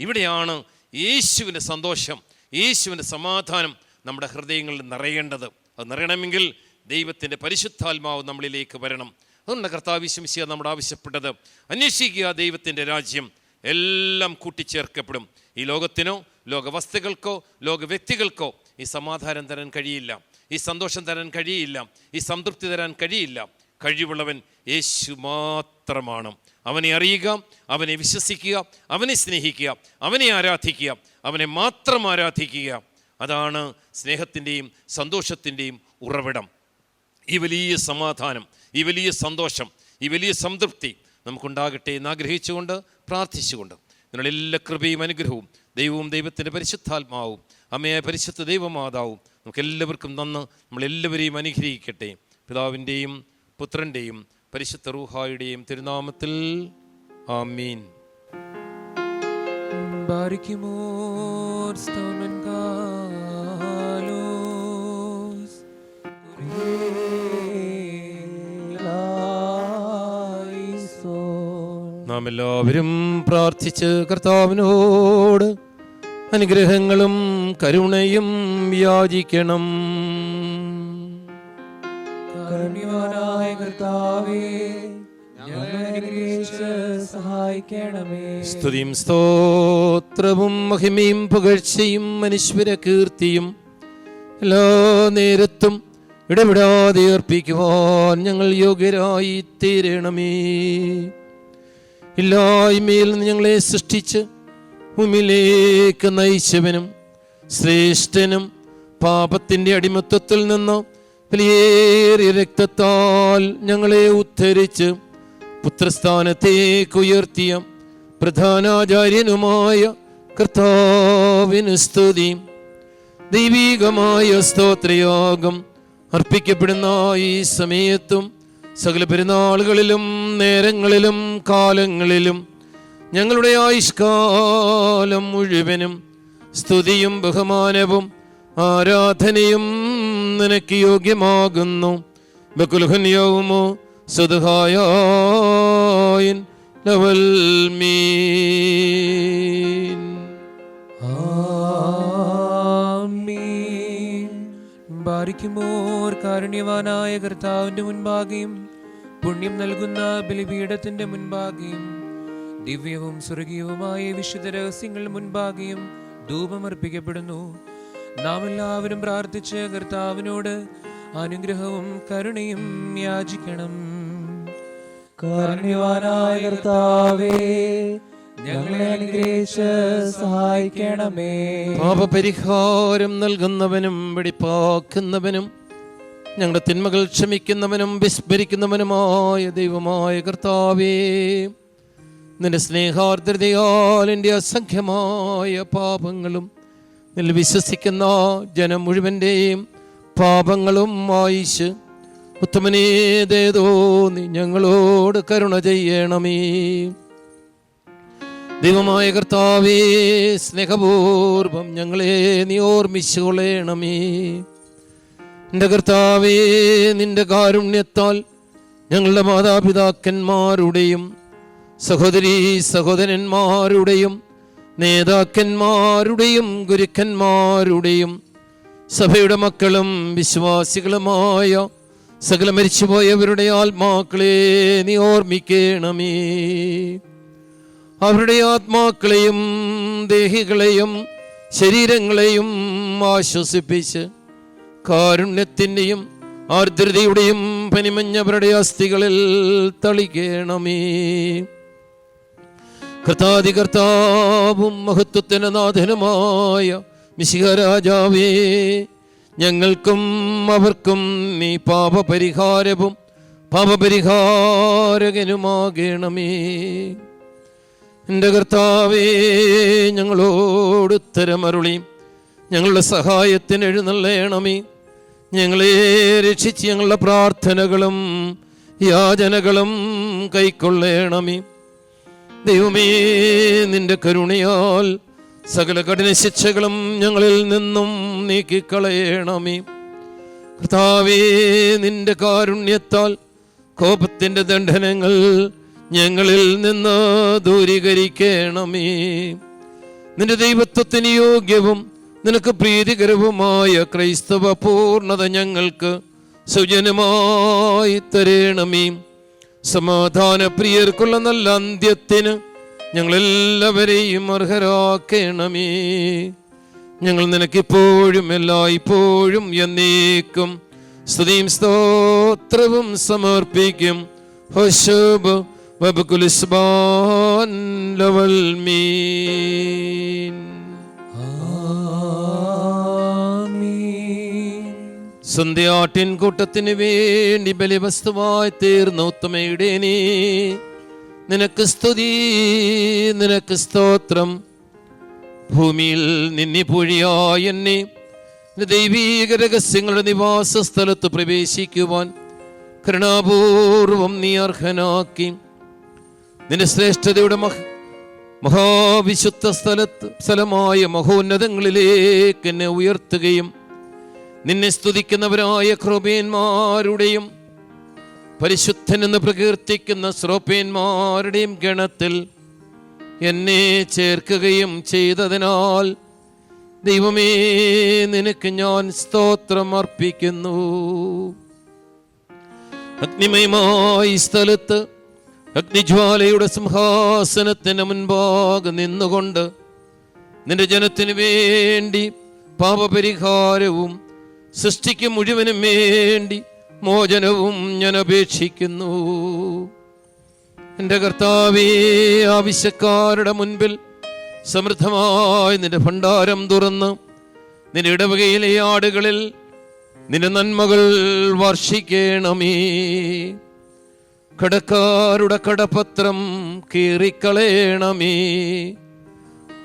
ഇവിടെയാണ് യേശുവിൻ്റെ സന്തോഷം, യേശുവിൻ്റെ സമാധാനം നമ്മുടെ ഹൃദയങ്ങളിൽ നിറയേണ്ടത്. അത് നിറയണമെങ്കിൽ ദൈവത്തിൻ്റെ പരിശുദ്ധാത്മാവ് നമ്മളിലേക്ക് വരണം. അതുകൊണ്ട് കർത്താവ് യേശുമിശിഹാ നമ്മോട് ആവശ്യപ്പെട്ടത്, അന്വേഷിക്കുക ദൈവത്തിൻ്റെ രാജ്യം, എല്ലാം കൂട്ടിച്ചേർക്കപ്പെടും. ഈ ലോകത്തിനോ ലോകവസ്തുക്കൾക്കോ ലോക വ്യക്തികൾക്കോ ഈ സമാധാനം തരാൻ കഴിയില്ല, ഈ സന്തോഷം തരാൻ കഴിയില്ല, ഈ സംതൃപ്തി തരാൻ കഴിയില്ല. കഴിവുള്ളവൻ യേശു മാത്രമാണ്. അവനെ അറിയുക, അവനെ വിശ്വസിക്കുക, അവനെ സ്നേഹിക്കുക, അവനെ ആരാധിക്കുക, അവനെ മാത്രം ആരാധിക്കുക. അതാണ് സ്നേഹത്തിൻ്റെയും സന്തോഷത്തിൻ്റെയും ഉറവിടം. ഈ വലിയ സമാധാനം, ഈ വലിയ സന്തോഷം, ഈ വലിയ സംതൃപ്തി നമുക്കുണ്ടാകട്ടെ എന്ന് ആഗ്രഹിച്ചുകൊണ്ട് പ്രാർത്ഥിച്ചുകൊണ്ട് നിങ്ങളുടെ എല്ലാ കൃപയും അനുഗ്രഹവും ദൈവവും ദൈവത്തിൻ്റെ പരിശുദ്ധാത്മാവും അമ്മയായ പരിശുദ്ധ ദൈവമാതാവും നമുക്കെല്ലാവർക്കും തന്ന് നമ്മളെല്ലാവരെയും അനുഗ്രഹിക്കട്ടെ. പിതാവിൻ്റെയും പുത്രൻ്റെയും പരിശുദ്ധ റൂഹായുടെയും തിരുനാമത്തിൽ ആമീൻ. Barikimor Stomen Kalos നാം എല്ലാവരും പ്രാർത്ഥിച്ച് കർത്താവിനോട് അനുഗ്രഹങ്ങളും കരുണയും യാചിക്കണം. കരുണ്യവാനായ കർത്താവേ, ഞങ്ങളെ അനുഗ്രഹിച്ച് സഹായിക്കണമേ. സ്തുതിയും സ്തോത്രവും മഹിമയും പുകഴ്ചയും അനശ്വര കീർത്തിയും എല്ലാ നേരത്തും ഇടപെടാതെ അർപ്പിക്കുവാൻ ഞങ്ങൾ യോഗ്യരായി തീരണമേ. ഇല്ലായ്മയിൽ നിന്ന് ഞങ്ങളെ സൃഷ്ടിച്ച് ഭൂമിയിലേക്ക് നയിച്ചവനും ശ്രേഷ്ഠനും പാപത്തിൻ്റെ അടിമത്വത്തിൽ നിന്ന് വിലയേറിയ രക്തത്താൽ ഞങ്ങളെ ഉദ്ധരിച്ച് പുത്രസ്ഥാനത്തേക്ക് ഉയർത്തിയ പ്രധാനാചാര്യനുമായ കർത്താവിന് സ്തുതി. ദൈവീകമായ സ്തോത്രയാഗം അർപ്പിക്കപ്പെടുന്ന ഈ സമയത്തും സകല പെരുന്നാളുകളിലും നേരങ്ങളിലും കാലങ്ങളിലും ഞങ്ങളുടെ ആയുഷ്കാലം മുഴുവനും സ്തുതിയും ബഹുമാനവും ആരാധനയും നിനക്ക് യോഗ്യമാകുന്നു. ബകുൽഹന്യവുമോ സുദ്ഹായായിൻ ലവൽ മീൻ. ആമീൻ. ബാരിക്കുമോർ കാരുണ്യവാനായ കർത്താവിന്റെ മുൻപാകെയും പുണ്യം നൽകുന്ന ബലിപീഠത്തിന്റെ മുൻപാകെയും ദിവ്യവും സ്വർഗീയവുമായ വിശുദ്ധ രഹസ്യങ്ങൾ മുൻപാകെയും ധൂപമർപ്പിക്കപ്പെടുന്നു. നാം എല്ലാവരും പ്രാർത്ഥിച്ച് കർത്താവിനോട് അനുഗ്രഹവും കരുണയും യാചിക്കണം. കാരുണ്യവാനായ കർത്താവേ, ഞങ്ങളെ അനുഗ്രഹിച്ച് സഹായിക്കണമേ. പാപപരിഹാരം നൽകുന്നവനും വെടിപ്പാക്കുന്നവനും ഞങ്ങളുടെ തിന്മകൾ ക്ഷമിക്കുന്നവനും വിസ്മരിക്കുന്നവനുമായ ദൈവമായ കർത്താവേ, നിന്റെ സ്നേഹാർദ്രതയാൽ എൻ്റെ അസംഖ്യമായ പാപങ്ങളും നിൽ വിശ്വസിക്കുന്ന ജനം മുഴുവൻ്റെയും പാപങ്ങളും മായിച്ച് ഉത്തമനേതേതോ നീ ഞങ്ങളോട് കരുണ ചെയ്യണമേ. ദൈവമായ കർത്താവേ, സ്നേഹപൂർവം ഞങ്ങളെ നീ ഓർമ്മിച്ചു കൊള്ളണമേ. എൻ്റെ കർത്താവേ, നിന്റെ കാരുണ്യത്താൽ ഞങ്ങളുടെ മാതാപിതാക്കന്മാരുടെയും സഹോദരീ സഹോദരന്മാരുടെയും നേതാക്കന്മാരുടെയും ഗുരുക്കന്മാരുടെയും സഭയുടെ മക്കളും വിശ്വാസികളുമായ സകല മരിച്ചുപോയവരുടെ ആത്മാക്കളെ നീ ഓർമ്മിക്കണമേ. അവരുടെ ആത്മാക്കളെയും ദേഹികളെയും ശരീരങ്ങളെയും ആശ്വസിപ്പിച്ച് കാരുണ്യത്തിൻ്റെയും ആർദ്രതയുടെയും പനിമഞ്ഞവരുടെ അസ്ഥികളിൽ തളിക്കണമേ. കർത്താധികർത്താവും മഹത്വത്തിന് നാഥനുമായ മിശിഹ രാജാവേ, ഞങ്ങൾക്കും അവർക്കും നീ പാപപരിഹാരവും പാപപരിഹാരകനുമാകണമേ. എൻ്റെ കർത്താവേ, ഞങ്ങളോട് ഉത്തരമരുളി ഞങ്ങളുടെ സഹായത്തിന് എഴുന്നള്ളണമേ. ഞങ്ങളെ രക്ഷിച്ച് ഞങ്ങളുടെ പ്രാർത്ഥനകളും യാചനകളും കൈക്കൊള്ളണമേ. ദൈവമേ, നിന്റെ കരുണയാൽ സകല കഠിന ശിക്ഷകളും ഞങ്ങളിൽ നിന്നും നീക്കിക്കളയണമേ. കർത്താവേ, നിന്റെ കാരുണ്യത്താൽ കോപത്തിൻ്റെ ദണ്ഡനങ്ങൾ ഞങ്ങളിൽ നിന്ന് ദൂരീകരിക്കണമേ. നിന്റെ ദൈവത്വത്തിന് യോഗ്യവും നിനക്ക് പ്രീതികരവുമായ ക്രൈസ്തവ പൂർണ്ണത ഞങ്ങൾക്ക് സൗജന്യമായി തരണമേ. സമാധാന പ്രിയർക്കുള്ള നല്ല അന്ത്യത്തിന് ഞങ്ങളെല്ലാവരെയും അർഹരാക്കണമേ. ഞങ്ങൾ നിനക്കിപ്പോഴും എല്ലായ്പ്പോഴും എന്നേക്കും സ്തുതിയും സ്തോത്രവും സമർപ്പിക്കും. ഹോശബ് വബകുലിസ്ബാൻ ലവൽ മീൻ. സന്ധ്യാട്ടിൻ കൂട്ടത്തിന് വേണ്ടി ബലിവസ്തുവായി തീർന്ന ഉത്തമയുടെ നീ നിനക്ക് സ്തുതി, നിനക്ക് സ്തോത്രം. ഭൂമിയിൽ നിന്നി പൂഴിയായ എന്നെ ദൈവീക രഹസ്യങ്ങളുടെ നിവാസ സ്ഥലത്ത് പ്രവേശിക്കുവാൻ കരുണാപൂർവം നീ അർഹനാക്കി. നിന്റെ ശ്രേഷ്ഠതയുടെ മഹാവിശുദ്ധ സ്ഥലമായ മഹോന്നതങ്ങളിലേക്ക് എന്നെ ഉയർത്തുകയും നിന്നെ സ്തുതിക്കുന്നവരായ ക്രോപേന്മാരുടെയും പരിശുദ്ധനെന്ന് പ്രകീർത്തിക്കുന്ന ശ്രോപേന്മാരുടെയും ഗണത്തിൽ എന്നെ ചേർക്കുകയും ചെയ്തതിനാൽ ദൈവമേ, നിനക്ക് ഞാൻ സ്തോത്രം അർപ്പിക്കുന്നു. അഗ്നിമയമായ സ്ഥലത്ത് അഗ്നിജ്വാലയുടെ സിംഹാസനത്തിന് മുൻപാകെ നിന്നുകൊണ്ട് നിന്റെ ജനത്തിനു വേണ്ടി പാപപരിഹാരവും സൃഷ്ടിക്ക് മുഴുവനും വേണ്ടി മോചനവും ഞാൻ അപേക്ഷിക്കുന്നു. എൻ്റെ കർത്താവേ, ആവശ്യക്കാരുടെ മുൻപിൽ സമൃദ്ധമായി നിന്റെ ഭണ്ഡാരം തുറന്ന് നിന്റെ ഇടവകയിലെ ആടുകളിൽ നിന്റെ നന്മകൾ വർഷിക്കണമേ. കടക്കാരുടെ കടപത്രം കീറിക്കളയണമേ.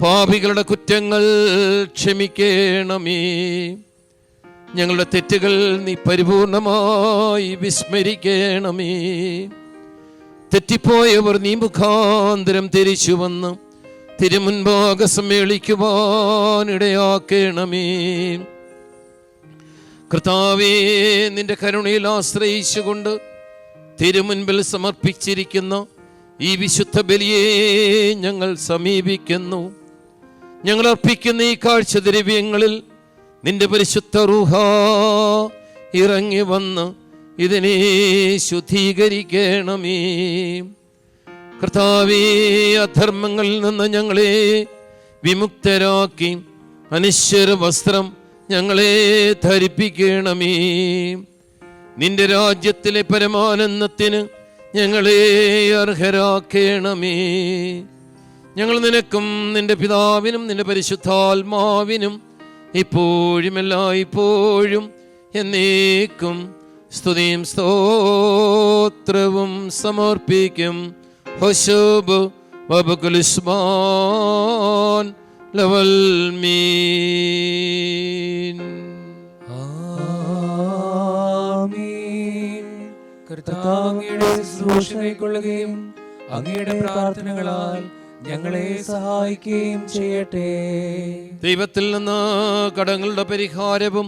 പാപികളുടെ കുറ്റങ്ങൾ ക്ഷമിക്കണമേ. ഞങ്ങളുടെ തെറ്റുകൾ നീ പരിപൂർണമായി വിസ്മരിക്കണമേ. തെറ്റിപ്പോയവർ നീ മുഖാന്തരം തിരിച്ചു വന്ന് തിരുമുൻപാകെ സമ്മേളിക്കുവാനിടയാക്കണമേ. കർത്താവേ, നിന്റെ കരുണയിൽ ആശ്രയിച്ചുകൊണ്ട് തിരുമുൻപിൽ സമർപ്പിച്ചിരിക്കുന്ന ഈ വിശുദ്ധ ബലിയെ ഞങ്ങൾ സമീപിക്കുന്നു. ഞങ്ങൾ അർപ്പിക്കുന്ന ഈ കാഴ്ചദ്രവ്യങ്ങളിൽ നിന്റെ പരിശുദ്ധ റൂഹ ഇറങ്ങി വന്ന് ഇതിനെ ശുദ്ധീകരിക്കണമേ. കർത്താവേ, അധർമ്മങ്ങളിൽ നിന്ന് ഞങ്ങളെ വിമുക്തരാക്കി അനശ്വര വസ്ത്രം ഞങ്ങളെ ധരിപ്പിക്കണമേ. നിന്റെ രാജ്യത്തിലെ പരമാനന്ദത്തിന് ഞങ്ങളെ അർഹരാക്കണമേ. ഞങ്ങൾ നിനക്കും നിന്റെ പിതാവിനും നിന്റെ പരിശുദ്ധാത്മാവിനും ഇപ്പോഴും എല്ലായ്പ്പോഴും എന്നേക്കും സ്തുതിയും സ്തോത്രവും സമർപ്പിക്കും. ഹോശബ് വബകുലിസ്മാൻ ലവൽ മീൻ. ആമീൻ. കർത്താവ് അങ്ങയുടെ ശുശ്രൂഷ കൈക്കൊള്ളുകയും അങ്ങയുടെ പ്രാർത്ഥനകളാൽ ഞങ്ങളെ സഹായിക്കുകയും ചെയ്യട്ടെ. ദൈവത്തിൽ നിന്ന് കടങ്ങളുടെ പരിഹാരവും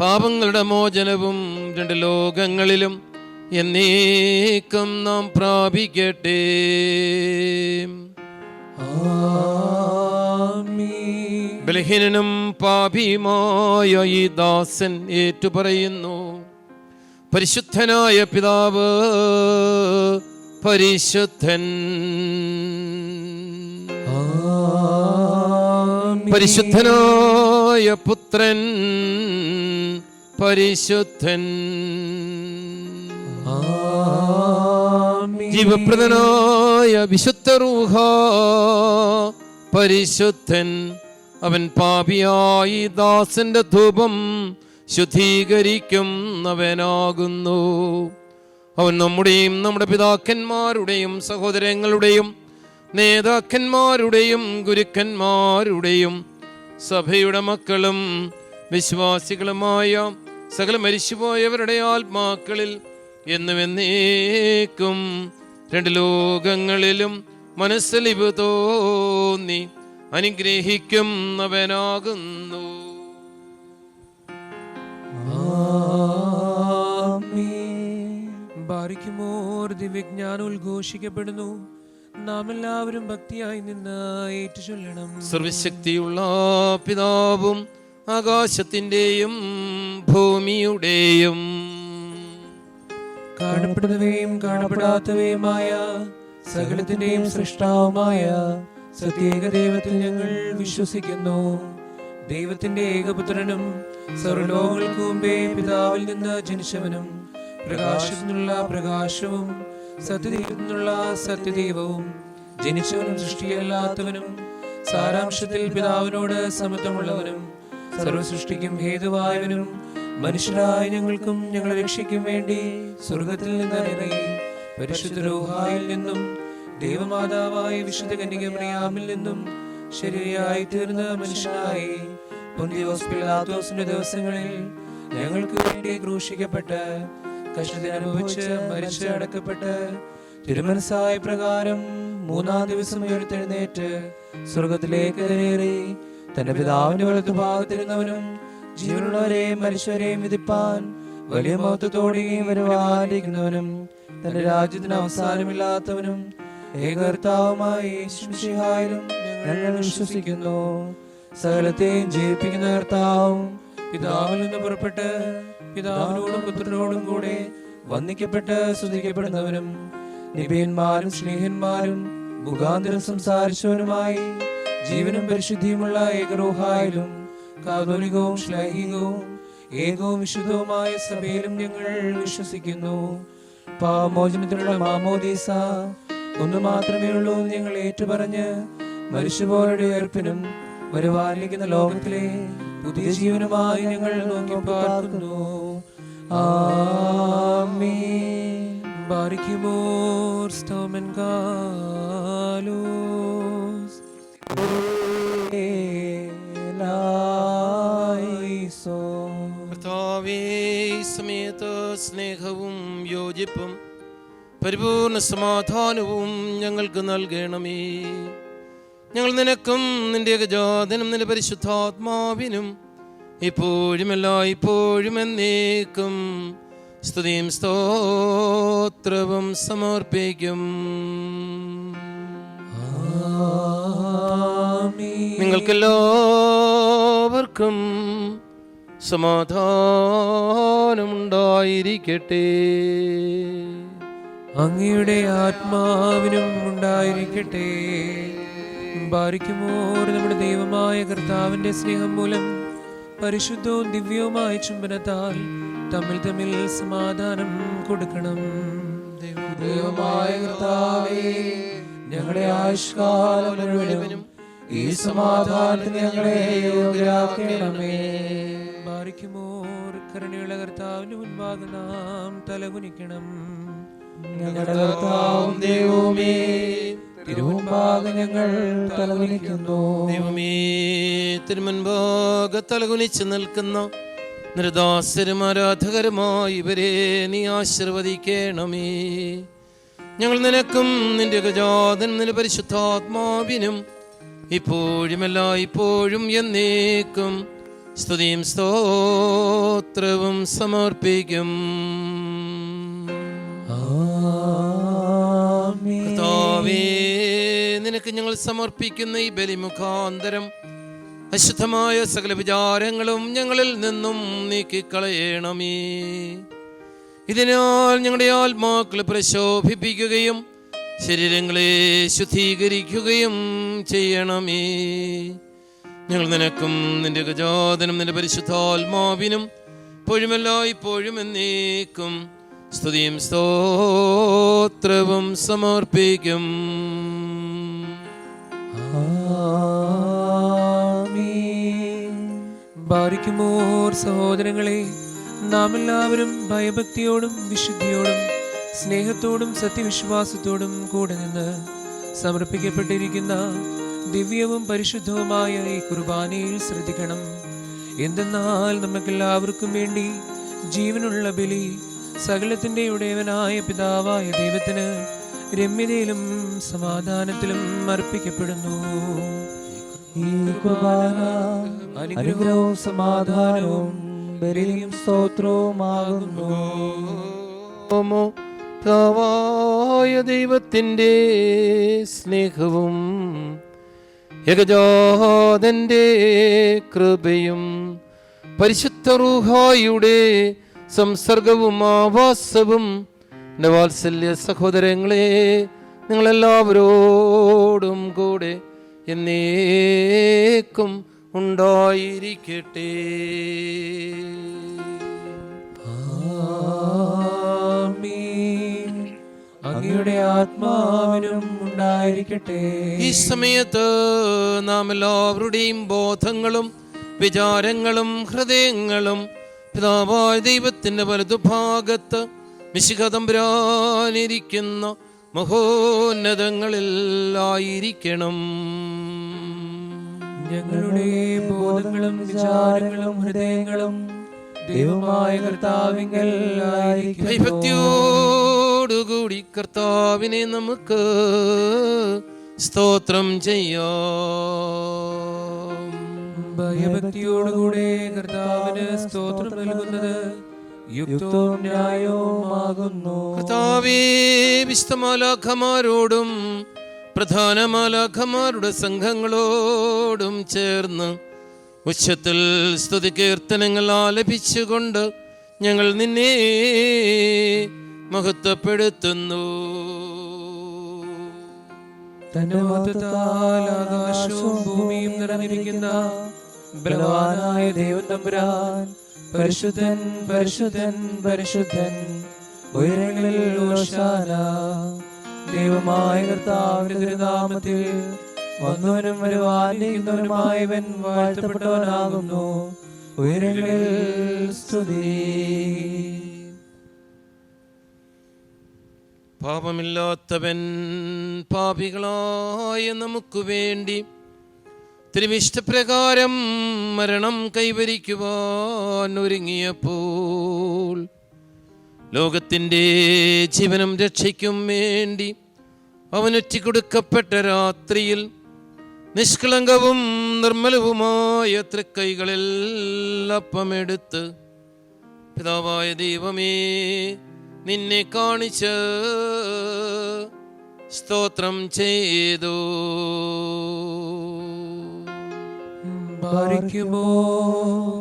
പാപങ്ങളുടെ മോചനവും രണ്ട് ലോകങ്ങളിലും എന്നേക്കും നാം പ്രാപിക്കട്ടെ. ആമീൻ. ബലഹീനനും പാപിയുമായ ഈ ദാസൻ ഏറ്റുപറയുന്നു, പരിശുദ്ധനായ പിതാവ് പരിശുദ്ധൻ, പരിശുദ്ധനായ പുത്രൻ പരിശുദ്ധൻ, ജീവപ്രദനായ വിശുദ്ധ റൂഹ പരിശുദ്ധൻ. അവൻ പാപിയായി ദാസന്റെ ധൂപം ശുദ്ധീകരിക്കുന്നവനാകുന്നു. അവൻ നമ്മുടെയും നമ്മുടെ പിതാക്കന്മാരുടെയും സഹോദരങ്ങളുടെയും നേതാക്കന്മാരുടെയും ഗുരുക്കന്മാരുടെയും സഭയുടെ മക്കളും വിശ്വാസികളുമായ സകല മരിച്ചുപോയവരുടെ ആത്മാക്കളിൽ എന്നുമെന്നേക്കും രണ്ട് ലോകങ്ങളിലും മനസ്സലിവ് തോന്നി അനുഗ്രഹിക്കുന്നവനാകുന്നു. ബാരിക്കുമോർ ദിവ്യജ്ഞാനം ഉദ്ഘോഷിക്കപ്പെടുന്നു. നാം എല്ലാവരും ഭക്തിയായി നിന്ന് ഏറ്റുചൊല്ലണം. സർവശക്തിയുള്ള പിതാവും ആകാശത്തിന്റെയും ഭൂമിയുടെയും കാണപ്പെടുന്നവയും കാണപ്പെടാത്തവയുമായ സകലത്തിന്റെയും സൃഷ്ടാവുമായ സത്യേക ദൈവത്തിൽ ഞങ്ങൾ വിശ്വസിക്കുന്നു. ദൈവത്തിന്റെ ഏകപുത്രനും സർവ്വലോകങ്ങൾക്ക് മുമ്പേ പിതാവിൽ നിന്ന് ജനിച്ചവനും പ്രകാശത്തിൽ നിന്നുള്ള പ്രകാശവും സത്യദൈവത്തിൽ നിന്നുള്ള സത്യദൈവവും, ജനിച്ചവനും സൃഷ്ടിയല്ലാത്തവനും സാരാംശത്തിൽ പിതാവിനോട് സമത്വമുള്ളവനും സർവസൃഷ്ടിക്കും ഹേതുവായവനും മനുഷ്യരായ ഞങ്ങൾക്കും ഞങ്ങളെ രക്ഷിക്കും വേണ്ടി സ്വർഗത്തിൽ നിന്ന് ഇറങ്ങി പരിശുദ്ധ റൂഹായിൽ നിന്നും ദൈവമാതാവായ വിശുദ്ധ കന്യക മറിയാമിൽ നിന്നും ശരീരയായി തീർന്ന മനുഷ്യനായി പൊന്തിയോസ് പിലാത്തോസിന്റെ ദിവസങ്ങളിൽ ഞങ്ങൾക്ക് വേണ്ടി ക്രൂശിക്കപ്പെട്ട് കഷ്ടത്തിന് അനുഭവിച്ച് മരിച്ച് അടക്കപ്പെട്ട് തിരുമനസ്സായ പ്രകാരം മൂന്നാം ദിവസം ഉയർത്തെഴുന്നേറ്റ് സ്വർഗത്തിലേക്ക് കയറി തന്റെ പിതാവിന്റെ വലത്തുഭാഗത്തിരുന്നവനും ജീവനുള്ളവരെയും മരിച്ചവരെയും വിധിപ്പാൻ വലിയ മഹത്വത്തോടെയും വരുവാനിരിക്കുന്നവനും തന്റെ രാജ്യത്തിന് അവസാനമില്ലാത്തവനും ഏകകർത്താവുമായ യേശുമിശിഹായിലും ഞങ്ങൾ വിശ്വസിക്കുന്നു. സകലത്തെയും ജീവിപ്പിക്കുന്ന കർത്താവും പിതാവിൽ നിന്ന് പുറപ്പെട്ട് പിതാവിനോടും പുത്രനോടും കൂടെ വന്ദിക്കപ്പെട്ട് സ്തുതിക്കപ്പെടുന്നവനും നിബിയന്മാരും സ്നേഹന്മാരും മുഖാന്തരം സംസാരിച്ചവനുമായി ജീവനും പരിശുദ്ധിയുമുള്ള ഏകറൂഹായിലും കാതോലികവും ശ്ലൈഹികവും ഏകവും വിശുദ്ധവുമായ സഭയിലും ഞങ്ങൾ വിശ്വസിക്കുന്നു. പാപമോചനത്തിനുള്ള മാമോദീസ ഒന്നു മാത്രമേ ഉള്ളൂ ഞങ്ങൾ ഏറ്റുപറഞ്ഞ് മരിച്ചുപോയവരുടെ ഉയർപ്പിനും വരുവാനിരിക്കുന്ന ലോകത്തിലെ പുതിയ ജീവനുമായി ഞങ്ങൾ നോക്കി പാർക്കുന്നു. ആമീൻ. ബാരിക്കുമോർ സ്തോമൻ കാലോസ് കർത്താവേ, ഈ സമയത്ത് സ്നേഹവും യോജിപ്പും പരിപൂർണ സമാധാനവും ഞങ്ങൾക്ക് നൽകണമേ. ഞങ്ങൾ നിനക്കും നിന്റെ ഏകജാതനും നിന്റെ പരിശുദ്ധാത്മാവിനും ഇപ്പോഴും എല്ലായ്പ്പോഴും എന്നേക്കും സ്തുതിയും സ്തോത്രവും സമർപ്പിക്കും. നിങ്ങൾക്കെല്ലാവർക്കും സമാധാനമുണ്ടായിരിക്കട്ടെ. അങ്ങയുടെ ആത്മാവിനും ഉണ്ടായിരിക്കട്ടെ. ബാരിക്കുമോർ നമ്മുടെ ദൈവമായ കർത്താവിന്റെ സ്നേഹം മൂലം പരിശുദ്ധവും ദിവ്യവുമായ ചുംബനത്താൽ തമ്മിൽ തമ്മിൽ സമാധാനം കൊടുക്കണം. ദൈവമായ കർത്താവേ, ഞങ്ങളുടെ ആയുഷ്കാലം മുഴുവനും ഈ സമാധാനത്തിന് ഞങ്ങളെ യോഗ്യരാക്കണമേ. ബാരിക്കുമോർ കരുണയുള്ള കർത്താവിന്റെ മുൻപാകെ നാം തലകുനിക്കണം. ഞങ്ങളുടെ കർത്താവും ദൈവമേ, തിരുമുൻപാകെ ഞങ്ങൾ തലകുനിക്കുന്നു. ദൈവമേ, തിരുമുൻപാകെ തലകുനിച്ച് നിൽക്കുന്ന നിർദാസരും ആരാധകരുമായി ഇവരെ നീ ആശീർവദിക്കണമേ. ഞങ്ങൾ നിനക്കും നിന്റെ ഗജാതനും നിന്റെ പരിശുദ്ധാത്മാവിനും ഇപ്പോഴും എല്ലായ്പ്പോഴും എന്നേക്കും സ്തുതിയും സ്തോത്രവും സമർപ്പിക്കും. കർത്താവേ, നിനക്ക് ഞങ്ങൾ സമർപ്പിക്കുന്ന ഈ ബലിമുഖാന്തരം അശുദ്ധമായ സകല വിചാരങ്ങളും ഞങ്ങളിൽ നിന്നും നീക്കിക്കളയണമേ. ഇതിനാൽ ഞങ്ങളുടെ ആത്മാക്കളെ പ്രശോഭിപ്പിക്കുകയും ശരീരങ്ങളെ ശുദ്ധീകരിക്കുകയും ചെയ്യണമേ. ഞങ്ങൾ നിനക്കും നിന്റെ ഗജാതനും നിന്റെ പരിശുദ്ധാത്മാവിനും ഇപ്പോഴും എന്നേക്കും സ്തുതിയും സ്തോത്രവും സമർപ്പിക്കും. ബാരിക്കുമോർ സഹോദരങ്ങളെ, നാം എല്ലാവരും ഭയഭക്തിയോടും വിശുദ്ധിയോടും സ്നേഹത്തോടും സത്യവിശ്വാസത്തോടും കൂടെ നിന്ന് സമർപ്പിക്കപ്പെട്ടിരിക്കുന്ന ദിവ്യവും പരിശുദ്ധവുമായ ഈ കുർബാനയിൽ ശ്രദ്ധിക്കണം. എന്തെന്നാൽ നമുക്കെല്ലാവർക്കും വേണ്ടി ജീവനുള്ള ബലി സകലത്തിന്റെ ഉടയവനായ പിതാവായ ദൈവത്തിന് രമ്യതയിലും സമാധാനത്തിലും അർപ്പിക്കപ്പെടുന്നു. ഈ കുർബാന അനുഗ്രഹവും സമാധാനവും ബലിയും സ്തോത്രവുമാകുന്നു. പിതാവായ ദൈവത്തിൻ്റെ സ്നേഹവും ഏകജാതന്റെ കൃപയും പരിശുദ്ധ റൂഹായുടെ സംസർഗവും ആവാസവും വാത്സല്യ സഹോദരങ്ങളെ നിങ്ങളെല്ലാവരോടും കൂടെ എന്നേക്കും ഉണ്ടായിരിക്കട്ടെ. അങ്ങയുടെ ആത്മാവിനും ഉണ്ടായിരിക്കട്ടെ. ഈ സമയത്ത് നാം എല്ലാവരുടെയും ബോധങ്ങളും വിചാരങ്ങളും ഹൃദയങ്ങളും പിതാവായ ദൈവത്തിന്റെ വലതുഭാഗത്ത് മിശിഹതമ്പുരാനിരിക്കുന്ന മഹോന്നതങ്ങളിലായിരിക്കണം. ഞങ്ങളുടെ ബോധങ്ങളും വിചാരങ്ങളും ഹൃദയങ്ങളും ദൈവമായ കർത്താവിങ്കൽ ആയിരിക്കുന്നു. ഭയഭക്തിയോടുകൂടി കർത്താവിനെ നമുക്ക് സ്തോത്രം ചെയ്യാം. ഭയഭക്തിയോടുകൂടെ കർത്താവിന് സ്തോത്രം നൽകുന്നത് യുക്തവും ന്യായവുമാകുന്നു. കർത്താവേ, വിശുദ്ധമാലാഖമാരോടും പ്രധാന മാലാഖമാരുടെ സംഘങ്ങളോടും ചേർന്ന് ഉച്ചത്തിൽ സ്തുതി കീർത്തനങ്ങൾ ആലപിച്ചുകൊണ്ട് ഞങ്ങൾ നിന്നെ മഹത്വപ്പെടുത്തുന്നു. തന്റെ മഹത്വത്താൽ ആകാശവും ഭൂമിയും നിറഞ്ഞിരിക്കുന്ന ബലവാനായ ദൈവം തമ്പുരാൻ പരിശുദ്ധൻ പരിശുദ്ധൻ പരിശുദ്ധൻ, ഉയരങ്ങളിൽ ഹോശാന. ദൈവമായ കർത്താവിന്റെ തിരുനാമത്തിൽ വന്നവനും വരുവാനിരിക്കുന്നവനുമായവൻ വാഴ്ത്തപ്പെട്ടവനാകുന്നു. ഉയരങ്ങളിൽ സ്തുതി. പാപമില്ലാത്തവൻ പാപികളായ നമുക്ക് വേണ്ടി തിരുവിഷ്ടപ്രകാരം മരണം കൈവരിക്കുവാൻ ഒരുങ്ങിയപ്പോൾ ലോകത്തിൻ്റെ ജീവനും രക്ഷയ്ക്കും വേണ്ടി അവനൊറ്റിക്കൊടുക്കപ്പെട്ട രാത്രിയിൽ നിഷ്കളങ്കവും നിർമ്മലവുമായ തൃക്കൈകളിൽ അപ്പമെടുത്ത് പിതാവായ ദൈവമേ നിന്നെ കാണിച്ച് സ്തോത്രം ചെയ്തു.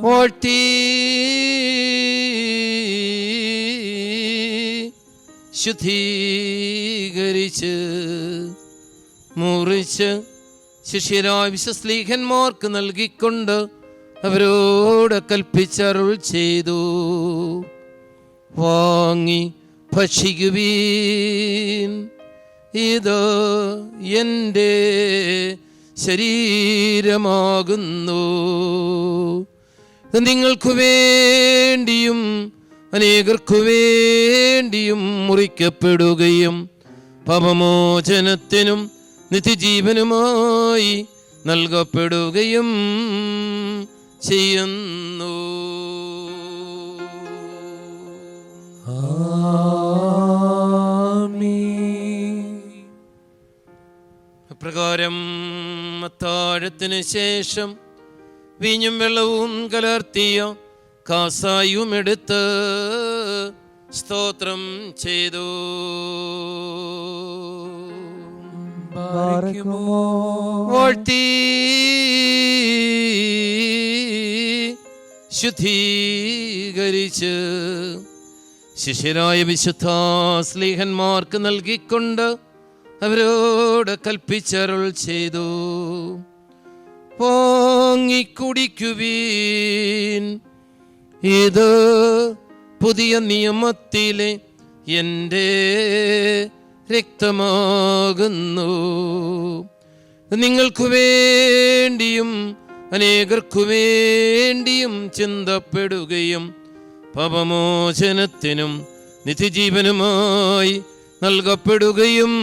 വാഴ്ത്തി ശുദ്ധീകരിച്ച് മുറിച്ച് ശിഷ്യരായ വിശ്വസ്ലീഹന്മാർക്ക് നൽകിക്കൊണ്ട് അവരോട് കൽപ്പിച്ചരുൾ ചെയ്തു. വാങ്ങി ഭക്ഷിക്കുവീൻ, ഇത് എൻ്റെ ശരീരമാകുന്നു. ഇത് നിങ്ങൾക്കു വേണ്ടിയും അനേകർക്കു വേണ്ടിയും മുറിക്കപ്പെടുകയും പാപമോചനത്തിനും നിത്യജീവനുമായി നൽകപ്പെടുകയും ചെയ്യുന്നു. അപ്രകാരം അത്താഴത്തിന് ശേഷം വീഞ്ഞും വെള്ളവും കലർത്തിയ കാസായും എടുത്ത് സ്തോത്രം ചെയ്തു. വാഴ്ത്തി ശുദ്ധീകരിച്ച് ശിഷ്യരായ വിശുദ്ധ സ്ലീഹന്മാർക്ക് നൽകിക്കൊണ്ട് അവരോട് കൽപ്പിച്ചരുൾ ചെയ്തു. വാങ്ങിക്കുടിക്കുവീൻ, ഇത് പുതിയ നിയമത്തിലെ എൻ്റെ രക്തമാകുന്നു. നിങ്ങൾക്കു വേണ്ടിയും അനേകർക്കു വേണ്ടിയും ചിന്തപ്പെടുകയും പാപമോചനത്തിനും നിത്യജീവനുമായി നൽകപ്പെടുകയും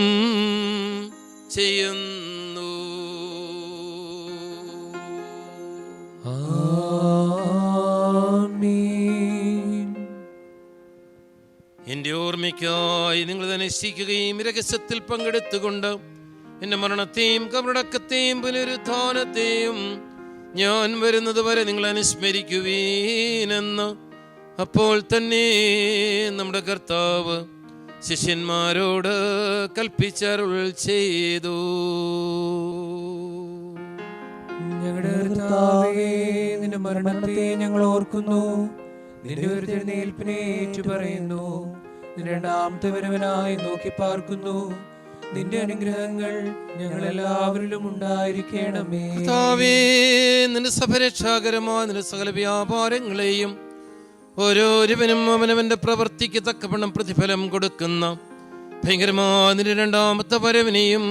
ചെയ്യുന്നു. എന്റെ ഓർമ്മയ്ക്കായി നിങ്ങൾ അനുഷ്ഠിക്കുകയും രഹസ്യത്തിൽ പങ്കെടുത്തുകൊണ്ട് എന്റെ മരണത്തെയും കബറടക്കത്തെയും പുനരുത്ഥാനത്തെയും ഞാൻ വരുന്നത് വരെ നിങ്ങൾ അനുസ്മരിക്കുവീനെന്ന് അപ്പോൾ തന്നെ നമ്മുടെ കർത്താവ് ശിഷ്യന്മാരോട് കൽപ്പിച്ചരുൾ ചെയ്തു. ഞങ്ങളുടെ കർത്താവേ, നിന്റെ മരണത്തെ ഞങ്ങൾ ഓർക്കുന്നു, നിന്റെ ഉയർത്തെഴുന്നേൽപ്പിനെ ഏറ്റുപറയുന്നു. നിന്റെ രണ്ടാമത്തെ വരവനായി നോക്കി പാർക്കുന്നു. നിന്റെ അനുഗ്രഹങ്ങൾ ഞങ്ങളെല്ലാവരിലും ഉണ്ടായിരിക്കണമേ. കർത്താവേ, നിന്റെ സഭരക്ഷാകരമായ നിന്റെ സകല വ്യാപാരങ്ങളെയും ഓരോരുവനും അവനവന്റെ പ്രവൃത്തിക്ക് തക്കവണ്ണം പ്രതിഫലം കൊടുക്കുന്ന ഭയങ്കരമായ നിന്റെ രണ്ടാമത്തെ വരവിനെയും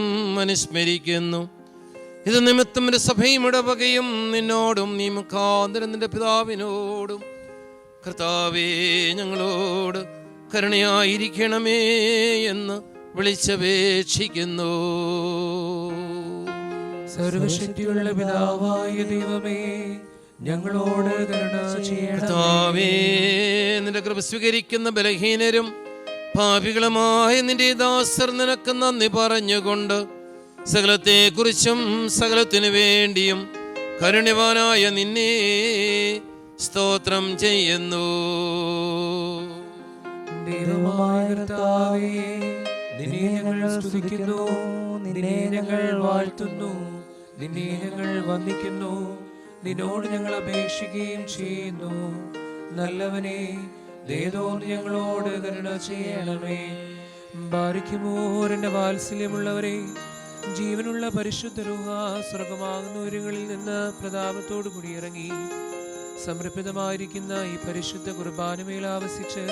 അനുസ്മരിക്കുന്നു. ഇത് നിമിത്തം ഒരു സഭയും ഇടവകയും നിന്നോടും നീ മുഖാന്തരം നിന്റെ പിതാവിനോടും കർത്താവേ ഞങ്ങളോട് കരുണയായിരിക്കണമേ എന്ന് വിളിച്ചപേക്ഷിക്കുന്നു. സർവശക്തിയുള്ള പിതാവായ ദൈവമേ, ഞങ്ങളോട് കരുണ ചെയ്യണമേ. കർത്താവേ, നിന്റെ കൃപ സ്വീകരിക്കുന്ന ബലഹീനരും പാപികളുമായ നിന്റെ ദാസർ നിനക്ക് നന്ദി പറഞ്ഞുകൊണ്ട് സകലത്തെക്കുറിച്ചും സകലത്തിനു വേണ്ടിയും കരുണ്യവാനായ നിന്നെ സ്തോത്രം ചെയ്യുന്നു. ദൈവമായ കർത്താവേ, നിന്നെ ഞങ്ങൾ സ്തുതിക്കുന്നു, നിന്നെ ഞങ്ങൾ വാഴ്ത്തുന്നു, നിന്നെ ഞങ്ങൾ വന്ദിക്കുന്നു, നിന്നോട് ഞങ്ങൾ അപേക്ഷിക്കുകയും ചെയ്യുന്നു. നല്ലവനെ, ദയതോന്നി ഞങ്ങളോട് കരുണ ചെയ്യണമേ. ബാരിക്കുമോരെന്റെ വാത്സല്യമുള്ളവരെ, ജീവനുള്ള പരിശുദ്ധ രൂഹ സ്വർഗമാകുന്ന ഉയരങ്ങളിൽ നിന്ന് പ്രതാപത്തോടു കൂടി ഇറങ്ങി സമർപ്പിതമായിരിക്കുന്ന ഈ പരിശുദ്ധ കുർബാനമേൽ ആവസിച്ച്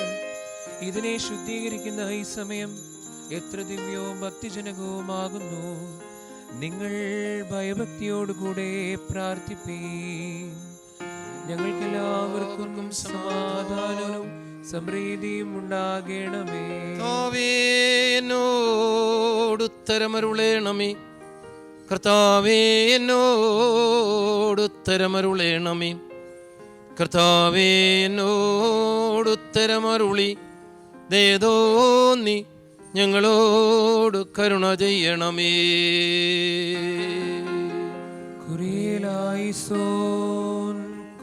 ഇതിനെ ശുദ്ധീകരിക്കുന്ന ഈ സമയം എത്ര ദിവ്യവും ഭക്തിജനകവുമാകുന്നു. നിങ്ങൾ ഭയഭക്തിയോടുകൂടെ പ്രാർത്ഥിപ്പീൻ. ഞങ്ങൾക്കെല്ലാവർക്കും സമാധാനവും സമൃദ്ധിയും ഉണ്ടാകണമേ. കർത്താവേ, എന്നോടുത്തരമരുളേണമേ. കർത്താവേ, എന്നോടുത്തരമരുളേണമേ. കർത്താവേ, എന്നോടുത്തരമരുളി ദയതോന്നി ഞങ്ങളോട് കരുണ ചെയ്യണമേ. കുരിയേലായിസോൻ,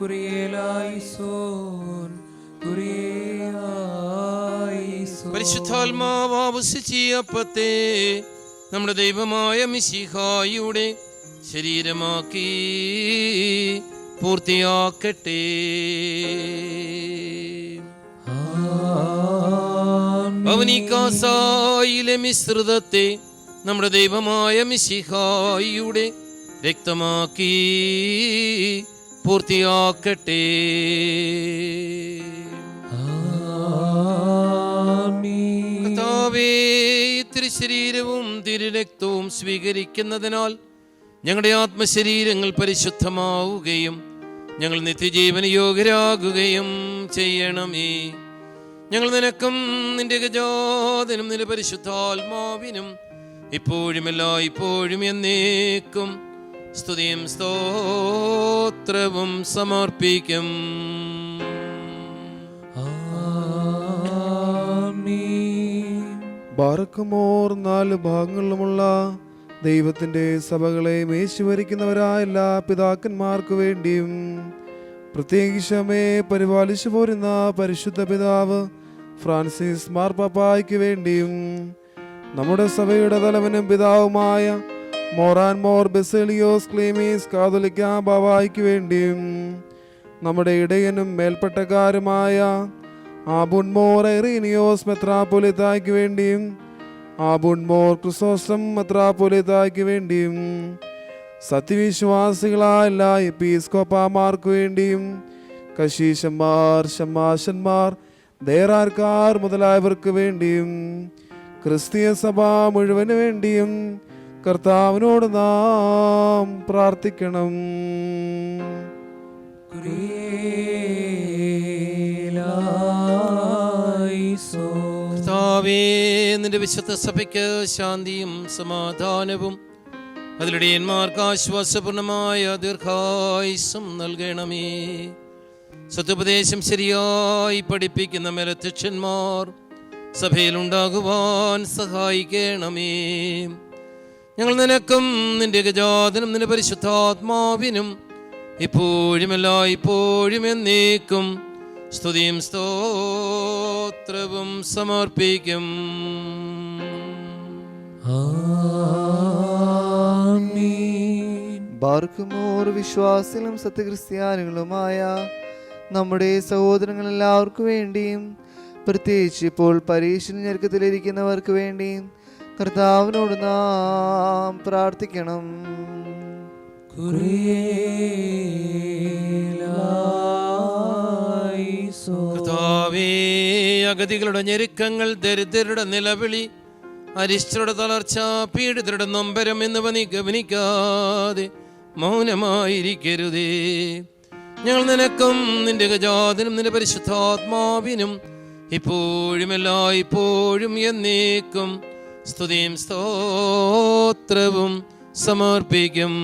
കുരിയേലായിസോൻ, കുരിയേലായിസോൻ. പരിശുദ്ധാത്മാവാസിച്ച അപ്പത്തെ നമ്മുടെ ദൈവമായ മിശിഹായുടെ ശരീരമാക്കി പൂർത്തിയാക്കട്ടെ. അവനീകാസായിലെ മിശ്രിതത്തെ നമ്മുടെ ദൈവമായ മിശിഹായുടെ രക്തമാക്കി പൂർത്തിയാക്കട്ടെ. കർത്താവേ, തിരുശരീരവും തിരുരക്തവും സ്വീകരിക്കുന്നതിനാൽ ഞങ്ങളുടെ ആത്മശരീരങ്ങൾ പരിശുദ്ധമാവുകയും ഞങ്ങൾ നിത്യജീവന യോഗ്യരാകുകയും ചെയ്യണമേ. ഞങ്ങൾ നിനക്കും നിന്റെ ഗജാതനും നിന്റെ പരിശുദ്ധാത്മാവിനും ഇപ്പോഴും എല്ലായ്പ്പോഴും എന്നേക്കും സ്തുതിയും സ്തോത്രവും സമർപ്പിക്കും. ബാറക്കുമോർ 4 ഭാഗങ്ങളിലുമുള്ള ദൈവത്തിൻ്റെ സഭകളെ മേശുവരിക്കുന്നവരായ എല്ലാ പിതാക്കന്മാർക്കു വേണ്ടിയും പ്രത്യേകിച്ചമേ പരിപാലിച്ചു പോരുന്ന പരിശുദ്ധ പിതാവ് ഫ്രാൻസിസ് മാർപ്പാപ്പായ്ക്ക് വേണ്ടിയും നമ്മുടെ സഭയുടെ തലവനും പിതാവുമായ മോറാൻ മോർ ബെസേലിയോസ് ക്ലീമീസ് കാതോലിക്ക ബാവായ്ക്ക് വേണ്ടിയും നമ്മുടെ ഇടയനും മേൽപ്പെട്ടക്കാരുമായ ആബുൺമോർ എറീനിയോസ് മെത്രാപ്പൊലിത്തായ്ക്ക് വേണ്ടിയും ആബുൺമോർ ക്രിസോസ്റ്റം മെത്രാപ്പൊലിത്തായ്ക്ക് വേണ്ടിയും സത്യവിശ്വാസികളായ എല്ലാ എപ്പീസ്കോപ്പാമാർക്ക് വേണ്ടിയും കശീശന്മാർ, ശമാശന്മാർ, ദേറാർക്കാർ മുതലായവർക്ക് വേണ്ടിയും ക്രിസ്തീയ സഭ മുഴുവന് വേണ്ടിയും കർത്താവിനോട് നാം പ്രാർത്ഥിക്കണം. കർത്താവേ, നിന്റെ വിശുദ്ധ സഭയ്ക്ക് ശാന്തിയും സമാധാനവും അതിലിടയന്മാർക്ക് ആശ്വാസപൂർണമായ ദീർഘായുസ്സും നൽകണമേ. സത്യോപദേശം ശരിയായി പഠിപ്പിക്കുന്ന മേലധ്യക്ഷന്മാർ സഭയിലുണ്ടാകുവാൻ സഹായിക്കണമേ. ഞങ്ങൾ നിനക്കും നിന്റെ ഗജാതനും നിന്റെ പരിശുദ്ധാത്മാവിനും ഇപ്പോഴും എല്ലായ്പ്പോഴും എന്നേക്കും സ്തുതിയും സ്തോത്രവും സമർപ്പിക്കും. ബാർക്കുമോർ വിശ്വാസികളും സത്യക്രിസ്ത്യാനികളുമായ നമ്മുടെ സഹോദരങ്ങൾ എല്ലാവർക്കു വേണ്ടിയും പ്രത്യേകിച്ച് ഇപ്പോൾ പരീക്ഷണ ഞെരുക്കത്തിലിരിക്കുന്നവർക്ക് വേണ്ടിയും കർത്താവിനോട് നാം പ്രാർത്ഥിക്കണം. കർത്താവേ, അഗതികളുടെ ഞെരുക്കങ്ങൾ, ദരിദ്രരുടെ നിലവിളി, അരിഷ്ടരുടെ തളർച്ച, പീഡിതരുടെ നൊമ്പരം എന്നിവ നീ ഗവനിക്കാതെ മൗനമായിരിക്കരുതേ. ഞങ്ങൾ നിനക്കും നിന്റെ ഗജാതനും നിന്റെ പരിശുദ്ധാത്മാവിനും ഇപ്പോഴും എല്ലായ്പ്പോഴും എന്നേക്കും സ്തുതിയും സ്തോത്രവും സമർപ്പിക്കും.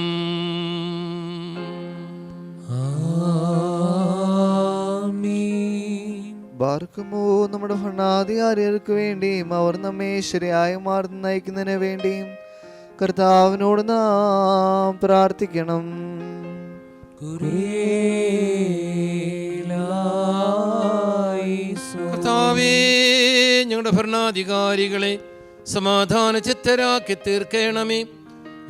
ബാർക്കുമോ നമ്മുടെ ഭരണാധികാരികൾക്ക് വേണ്ടിയും അവർ നമ്മെ ശരിയായ മാർഗം നയിക്കുന്നതിന് വേണ്ടിയും കർത്താവിനോട് നാം പ്രാർത്ഥിക്കണം. കർത്താവേ, ഞങ്ങളുടെ ഭരണാധികാരികളെ സമാധാന ചിത്തരാക്കി തീർക്കണമേ.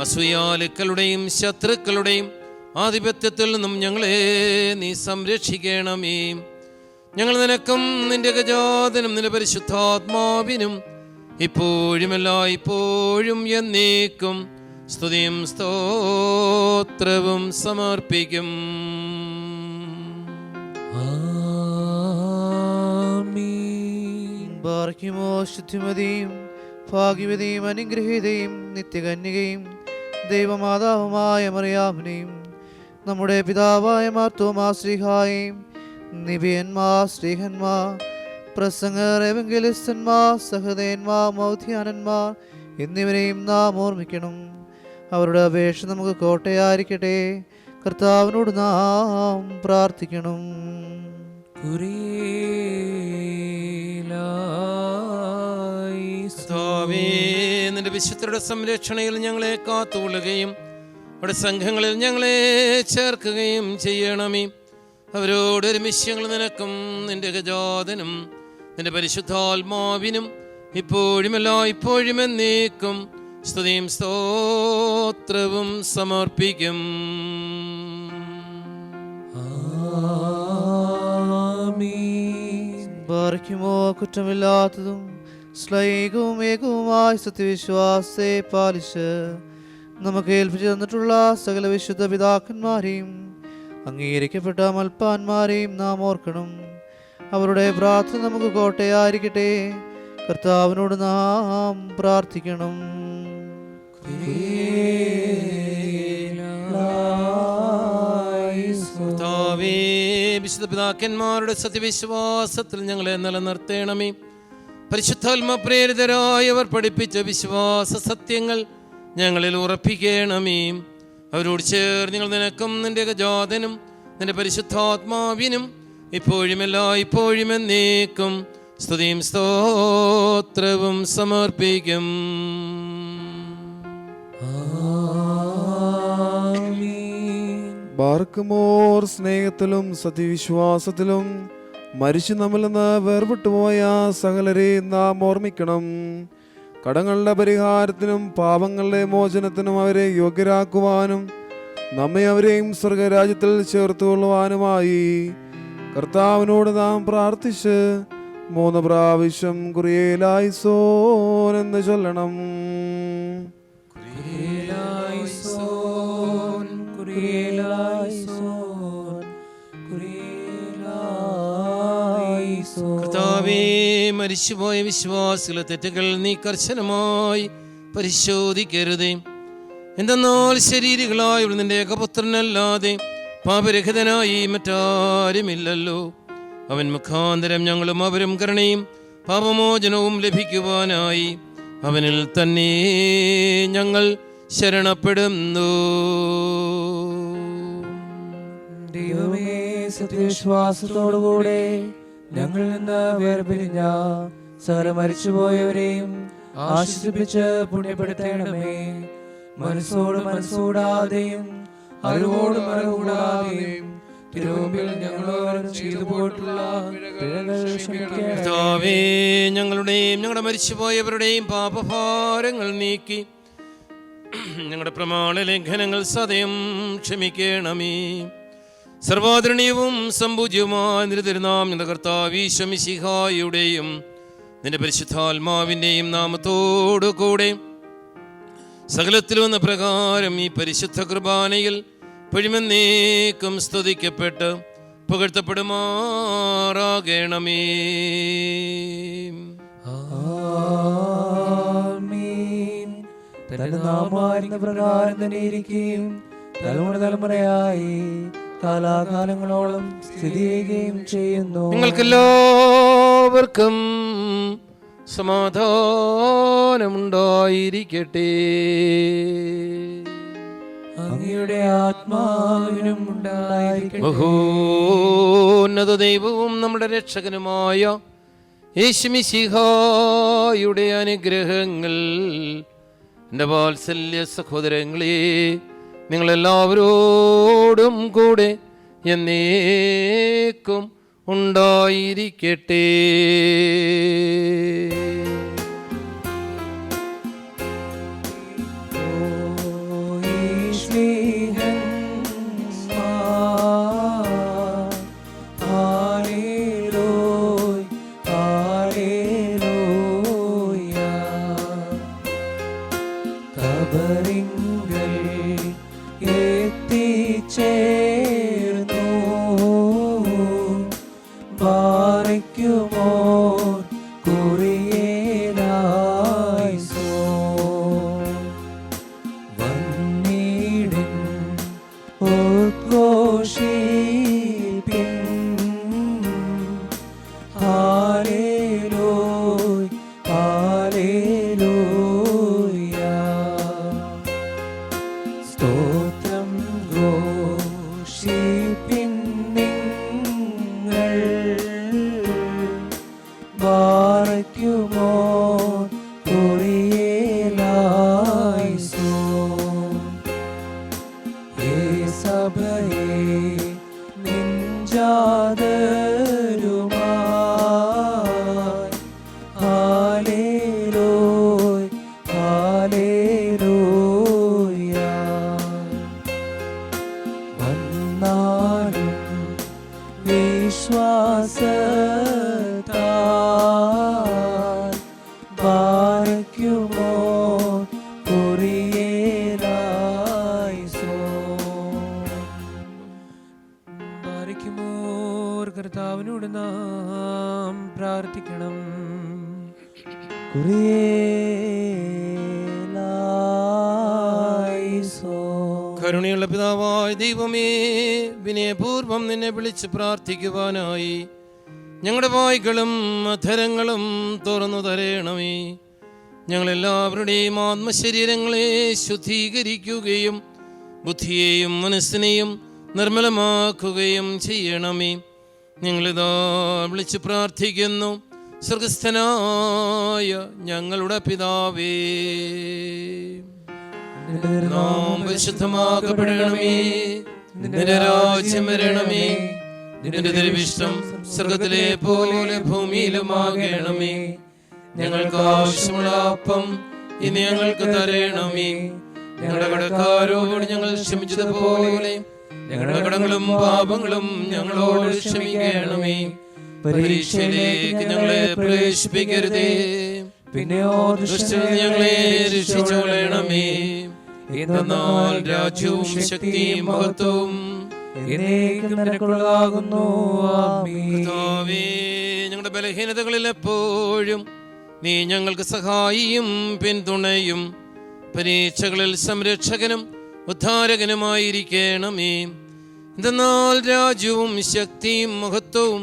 അസൂയാലുക്കളുടെയും ശത്രുക്കളുടെയും ആധിപത്യത്തിൽ നിന്നും ഞങ്ങളെ നീ സംരക്ഷിക്കണമേ. ഞങ്ങൾ നിനക്കും നിന്റെ ഗജാതനും നിന്റെ പരിശുദ്ധാത്മാവിനും ഇപ്പോഴും എല്ലായ്പ്പോഴും എന്നേക്കും സ്തുതിയും സ്തോത്രവും സമർപ്പിക്കും. ബാർക്കുമോ ശുദ്ധിമതിയും ഭാഗ്യവതിയും അനുഗ്രഹീതയും നിത്യകന്യകയും ദൈവമാതാവുമായ മറിയാമിനെയും നമ്മുടെ പിതാവായ മാർത്തോമാ ശ്രീഹായും നിബിയന്മാർ, സ്ത്രീഹന്മാർ, പ്രസംഗർ, എവങ്കലിസ്റ്റന്മാർ, സഹദേന്മാർ, മൗധ്യാനന്മാർ എന്നിവരെയും നാം ഓർമ്മിക്കണം. അവരുടെ അപേക്ഷ നമുക്ക് കോട്ടയായിരിക്കട്ടെ. കർത്താവിനോട് നാം പ്രാർത്ഥിക്കണം. കർത്താവേ, നിന്റെ വിശുദ്ധരുടെ സംരക്ഷണയിൽ ഞങ്ങളെ കാത്തുകൊള്ളുകയും അവിടെ സംഘങ്ങളിൽ ഞങ്ങളെ ചേർക്കുകയും ചെയ്യണമേ. അവരോട് ഒരുമിച്ച് ഞങ്ങൾ നിനക്കും നിന്റെ ഗജാതനും നിന്റെ പരിശുദ്ധാത്മാവിനും ഇപ്പോഴും എന്നേക്കും സ്തുതിയും സ്തോത്രവും സമർപ്പിക്കും. ബാർക്കുമോ കുറ്റമില്ലാത്തതും ശ്ലൈകവും ഏകവുമായി സത്യവിശ്വാസത്തെ പാലിച്ച് നമുക്ക് ഏൽപ്പിച്ചു തന്നിട്ടുള്ള സകല വിശുദ്ധ പിതാക്കന്മാരെയും അംഗീകരിക്കപ്പെട്ട മൽപ്പാന്മാരെയും നാം ഓർക്കണം. അവരുടെ പ്രാർത്ഥന നമുക്ക് കോട്ടയായിരിക്കട്ടെ. കർത്താവിനോട് നാം പ്രാർത്ഥിക്കണം. കർത്താവേ, വിശുദ്ധ പിതാക്കന്മാരുടെ സത്യവിശ്വാസത്തിൽ ഞങ്ങളെ നിലനിർത്തണമേ. പരിശുദ്ധാത്മ പ്രേരിതരായി അവർ പഠിപ്പിച്ച വിശ്വാസ സത്യങ്ങൾ ഞങ്ങളിൽ ഉറപ്പിക്കണമേ. അവരോട് ചേർന്ന് നിങ്ങൾ നിനക്കും നിന്റെ ഗജാതനും നിന്റെ പരിശുദ്ധാത്മാവിനും ഇപ്പോഴും എന്നേക്കും സ്തുതിയും സ്തോത്രവും സമർപ്പിക്കും. ബാർക്കുമോർ സ്നേഹത്തിലും സത്യവിശ്വാസത്തിലും മരിച്ചു നമ്മിൽ നിന്ന് വേർപെട്ടുപോയ സകലരെ നാം ഓർമ്മിക്കണം. കടങ്ങളുടെ പരിഹാരത്തിനും പാപങ്ങളുടെ മോചനത്തിനും അവരെ യോഗ്യരാക്കുവാനും നമ്മെ അവരെയും സ്വർഗരാജ്യത്തിൽ ചേർത്തുകൊള്ളുവാനുമായി കർത്താവിനോട് നാം പ്രാർത്ഥിച്ച് 3 പ്രാവശ്യം കുറിയേലായിസോൻ എന്ന് ചൊല്ലണം. കർത്താവേ, മരിച്ചുപോയ വിശ്വാസികളെ തെറ്റുകൾ നീ കർശനമായി പരിശോധിക്കരുതേ. എന്തെന്നാൽ ശരീരികളായ നിന്റെ ഏകപുത്രനല്ലാതെ പാപരഹിതനായി മറ്റാരുമില്ലല്ലോ. അവൻ മുഖാന്തരം ഞങ്ങളും അവരും കരുണയും പാപമോചനവും ലഭിക്കുവാനായി അവനിൽ തന്നെ ഞങ്ങൾ ശരണപ്പെടുന്നു. ദൈവമേ, സത്യവിശ്വാസത്തോടുകൂടെ ഞങ്ങളിൽ നിന്ന് വേർപിരിഞ്ഞ സകല മരിച്ചുപോയവരെയും ആശ്വസിപ്പിച്ച് പുണ്യപ്പെടുത്തണമേ. മനസ്സോടാതെയും അറിവോടും അറിവുകൂടാതെയും തിരുമുമ്പിൽ ഞങ്ങളോട് ചെയ്തു പോയിട്ടുള്ള പിഴകൾ ക്ഷമിക്കണമേ. കർത്താവേ, ഞങ്ങളുടെയും ഞങ്ങളുടെ മരിച്ചുപോയവരുടെയും പാപഭാരങ്ങൾ നീക്കി ഞങ്ങളുടെ പ്രമാണ ലംഘനങ്ങൾ സദയം ക്ഷമിക്കണമേ. സർവാദരണീയവും സമ്പൂജ്യവുമായ നിന്റെ തിരുനാമം ഞങ്ങളുടെ കർത്താവ് ഈശോ മിശിഹായുടെയും നിന്റെ പരിശുദ്ധാത്മാവിൻ്റെയും നാമത്തോടു കൂടെ സകലത്തിലും എന്ന പ്രകാരം ഈ പരിശുദ്ധ കുർബാനയിൽ പൊഴിമെന്നേക്കും സ്തുതിക്കപ്പെട്ട് പുകഴ്ത്തപ്പെടുമാറാകണമേ. ആമീൻ. തന്റെ നാമായിരുന്ന പ്രകാരം തന്നെ ഇരിക്കുകയും തലമുറയായി കാലാകാലങ്ങളോളം സ്ഥിതി ചെയ്യുകയും ചെയ്യുന്നു. നിങ്ങൾക്കെല്ലാവർക്കും സമാധാനമുണ്ടായിരിക്കട്ടെ. അങ്ങയുടെ ആത്മാവിനും ഉണ്ടായിരിക്കട്ടെ. മഹോന്നത ദൈവവും നമ്മുടെ രക്ഷകനുമായ യേശുമിശിഹായുടെ അനുഗ്രഹങ്ങൾ എൻ്റെ വാത്സല്യ സഹോദരങ്ങളെ നിങ്ങളെല്ലാവരോടും കൂടെ എന്നേക്കും ഉണ്ടായിരിക്കട്ടെ. Hallelujah. സ്തോത്രം ഘോഷിപ്പിൻ നിങ്ങൾ ബാറയ്ക്കുമോ കുറിയേലായിസോൻ ഏ സഭയെ നിൻജാതരുമായി ഹല്ലേലൂയ ഹല്ലേലൂയ വന്നാലും വിശ്വാസത്താൽ ബാറയ്ക്കുമോ ബാരയ്ക്കുമോർ കർത്താവിനോട് നാം പ്രാർത്ഥിക്കണം. കരുണയുള്ള പിതാവായ ദൈവമേ, വിനയപൂർവം നിന്നെ വിളിച്ച് പ്രാർത്ഥിക്കുവാനായി ഞങ്ങളുടെ വായ്കളും അധരങ്ങളും തുറന്നു തരേണമേ. ഞങ്ങളെല്ലാവരുടെയും ആത്മശരീരങ്ങളെ ശുദ്ധീകരിക്കുകയും ബുദ്ധിയെയും മനസ്സിനെയും നിർമ്മലമാക്കുകയും ചെയ്യണമേ. ഞങ്ങളിതാ വിളിച്ച് പ്രാർത്ഥിക്കുന്നു. സ്വർഗസ്ഥനായ ഞങ്ങളുടെ പിതാവേ, നാം പരിശുദ്ധമാക്കപ്പെടണമേ. നിന്റെ രാജ്യം വരണമേ. നിന്റെ തിരുവിഷ്ടം സ്വർഗത്തിലെ പോലെ ഭൂമിയിലുമാകണമേ. ഞങ്ങൾക്ക് ആവശ്യമുള്ള അപ്പം ഇനി ഞങ്ങൾക്ക് തരണമേ. ഞങ്ങളുടെ കടക്കാരോട് ഞങ്ങൾ ക്ഷമിച്ചതുപോലെ ഞങ്ങളുടെ കടങ്ങളും പാപങ്ങളും ഞങ്ങളോട് ക്ഷമിക്കണമേ. പരീക്ഷയിലേക്ക് ഞങ്ങളെ പ്രവേശിപ്പിക്കരുതേ, പിന്നെയോ ദുഷ്ടനിൽ ഞങ്ങളെ രക്ഷിച്ചുകൊള്ളണമേ. എന്നാൽ രാജ്യവും ശക്തിയും മഹത്വവും നിനക്കുള്ളതാകുന്നു. കർത്താവേ, ഞങ്ങളുടെ ബലഹീനതകളിൽ എപ്പോഴും നീ ഞങ്ങൾക്ക് സഹായിയും പിന്തുണയും പരീക്ഷകളിൽ സംരക്ഷകനും ഉദ്ധാരകനുമായിരിക്കണമേ. എന്തെന്നാൽ രാജ്യവും ശക്തിയും മഹത്വവും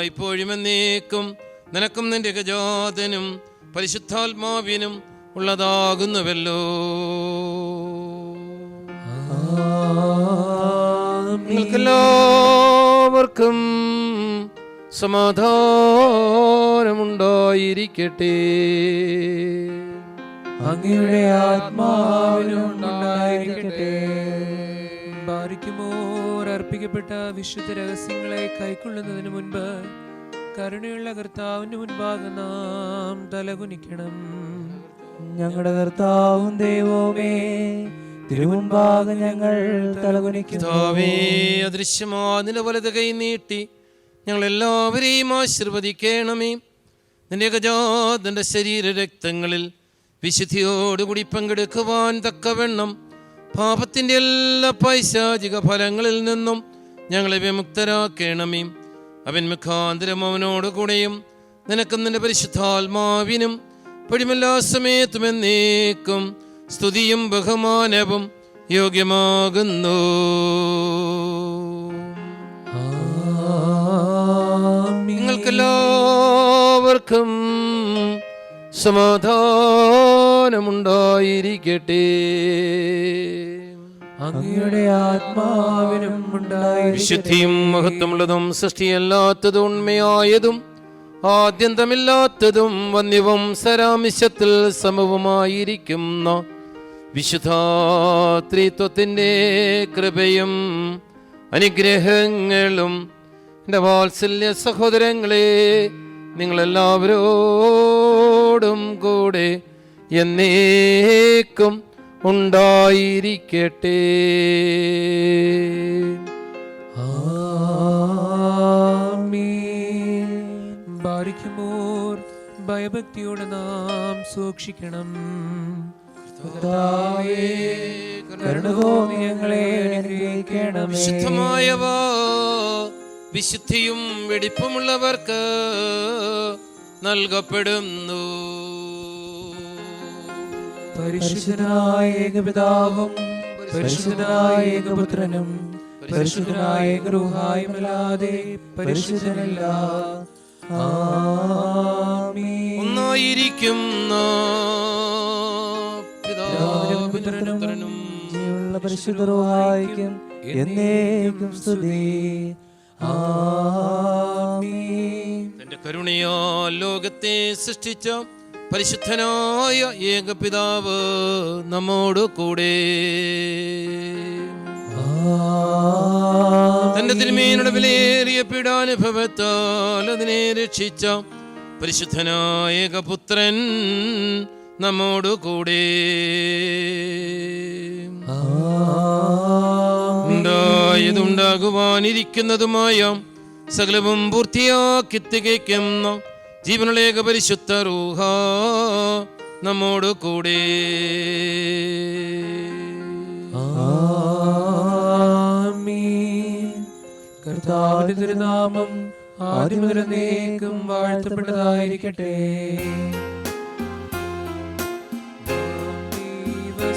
ഇപ്പോഴും എന്നേക്കും നിനക്കും നിന്റെ ഗജാതനും പരിശുദ്ധാത്മാവിനും ഉള്ളതാകുന്നുവല്ലോ. നിങ്ങൾക്കെല്ലാവർക്കും സമാധാനമുണ്ടായിരിക്കട്ടെ. അങ്ങയുടെ ആത്മാവിനുണ്ടായിരിക്കട്ടെ. ബാരയ്ക്കുമോർ അർപ്പിക്കപ്പെട്ട വിശുദ്ധ രഹസ്യങ്ങളെ കൈക്കൊള്ളുന്നതിന് മുൻപ് കരുണയുള്ള കർത്താവിന്റെ മുൻപാകെ നാം തലകുനിക്കണം. ഞങ്ങളുടെ കർത്താവും ദൈവമേ, തിരുമുൻപാകെ ഞങ്ങൾ തലകുനിക്കുന്നു. അദൃശ്യമായ നിന്റെ വലത് കൈ നീട്ടി ഞങ്ങളെല്ലാവരെയും ആശീർവദിക്കണമേ. നിന്റെ ഗജാതന്റെ ശരീര രക്തങ്ങളിൽ വിശുദ്ധിയോടുകൂടി പങ്കെടുക്കുവാൻ തക്കവണ്ണം പാപത്തിന്റെ എല്ലാ പൈശാചിക ഫലങ്ങളിൽ നിന്നും ഞങ്ങളെ വിമുക്തരാക്കണമേ. അവൻ മുഖാന്തരം അവനോട് കൂടെയും നിനക്കും നിന്റെ പരിശുദ്ധാത്മാവിനും പടിമെല്ലാ സമയത്തും എന്നേക്കും സ്തുതിയും ബഹുമാനവും യോഗ്യമാകുന്നു. നിങ്ങൾക്കെല്ലാവർക്കും സമാധാനമുണ്ടായിരിക്കട്ടെ. അങ്ങയുടെ ആത്മാവിനും ഉണ്ടായിരിക്കട്ടെ. വിശുദ്ധിയും മഹത്വമുള്ളതും സൃഷ്ടിയല്ലാത്തതും ഉണ്മയായതും ആദ്യന്തമില്ലാത്തതും വന്യവും സരാമിശത്തിൽ സമവുമായിരിക്കുന്ന വിശുദ്ധാത്രിത്വത്തിൻ്റെ കൃപയും അനുഗ്രഹങ്ങളും എൻ്റെ വാത്സല്യ സഹോദരങ്ങളെ നിങ്ങളെല്ലാവരോടും കൂടെ എന്നേക്കും ഉണ്ടായിരിക്കട്ടെ. ബാരയ്ക്കുമോർ ഭയഭക്തിയോടെ നാം സൂക്ഷിക്കണം. കരുണ തോന്നി ഞങ്ങളെ അനുഗ്രഹിക്കണമേ. വിശുദ്ധമായവ വിശുദ്ധിയും വെടിപ്പുമുള്ളവർക്ക് നൽകപ്പെടുന്നു. പരിശുദ്ധനായ ഏകപിതാവും പരിശുദ്ധനായ ഏകപുത്രനും പരിശുദ്ധനായ ഏകരൂഹായുമല്ലാതെ പരിശുദ്ധനല്ല. ആമീൻ. ഒന്നായിരിക്കുന്ന പിതാവിനും പുത്രനും ജീവനുള്ള ജീവനുള്ള പരിശുദ്ധ റൂഹായിക്കും എന്നേക്കും സ്തുതി. ആമീൻ. തന്റെ കരുണയാൽ ലോകത്തെ സൃഷ്ടിച്ച പരിശുദ്ധനായ ഏകപിതാവ് നമ്മോട് കൂടെ. തന്റെ തിരുമേനിയുടെ വിലയേറിയ പീഡാനുഭവത്താൽ അതിനെ രക്ഷിച്ച പരിശുദ്ധനായ ഏകപുത്രൻ നമ്മോട് കൂടെ. ഉണ്ടാകുവാനിരിക്കുന്നതുമായ സകലവും പൂർത്തിയാക്കി തികയ്ക്കുന്ന ജീവനുള്ള ഏക പരിശുദ്ധ റൂഹ നമ്മോട് കൂടെ. ആമീൻ. കർത്താവിന്റെ തിരുനാമം ആദ്യം മുതൽ എന്നേക്കും വാഴ്ത്തപ്പെട്ടതായിരിക്കട്ടെ. ദൈവസുതന്മാരാവാൻ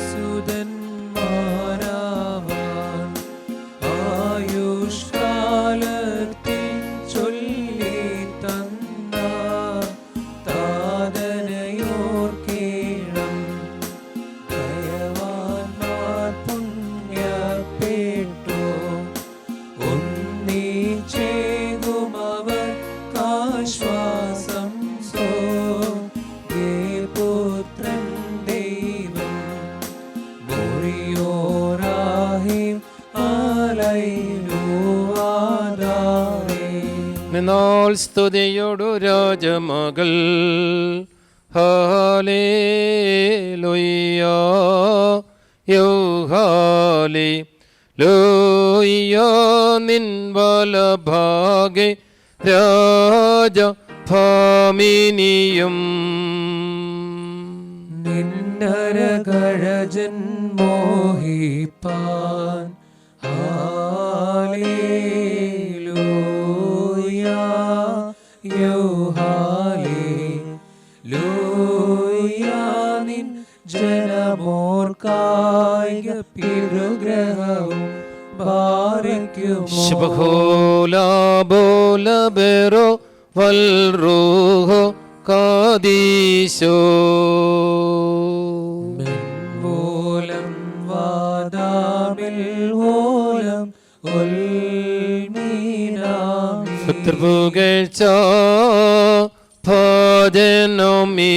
ആയുഷ്കാലത്തിൽ ചൊല്ലി തന്ന താതനയോർക്കേണം. ദയവാന്മാർ പുണ്യപ്പെട്ടു ഒന്നിച്ചേകുമവർ ആശ്വാസം പുത്രൻ ദൈവം മൊറിയോരാഹിം ആലൈലുവാദാരേ. നിന്നാൽ സ്തുതിയോടു രാജമകൾ ഹാലേലൂയ ഹാലേലൂയ. നിൻ വലഭാഗെ രാജഭാമിനിയും നിന്നരകഴജൻ മോഹിപ്പാൻ ഹല്ലേലൂയ ഹല്ലേലൂയ. നിൻ ജനമോർക്കായിക പിതൃഗ്രഹവും ഭാരയ്ക്കുമോ. ശുഭഹോലാബോലബെറോ വൽറൂഹോ കാദീശോ. മെൻവോലം വാദാമിൽ ഓലം ഉൽമീനാമി. പുകഴ്ച ഭജനമീ.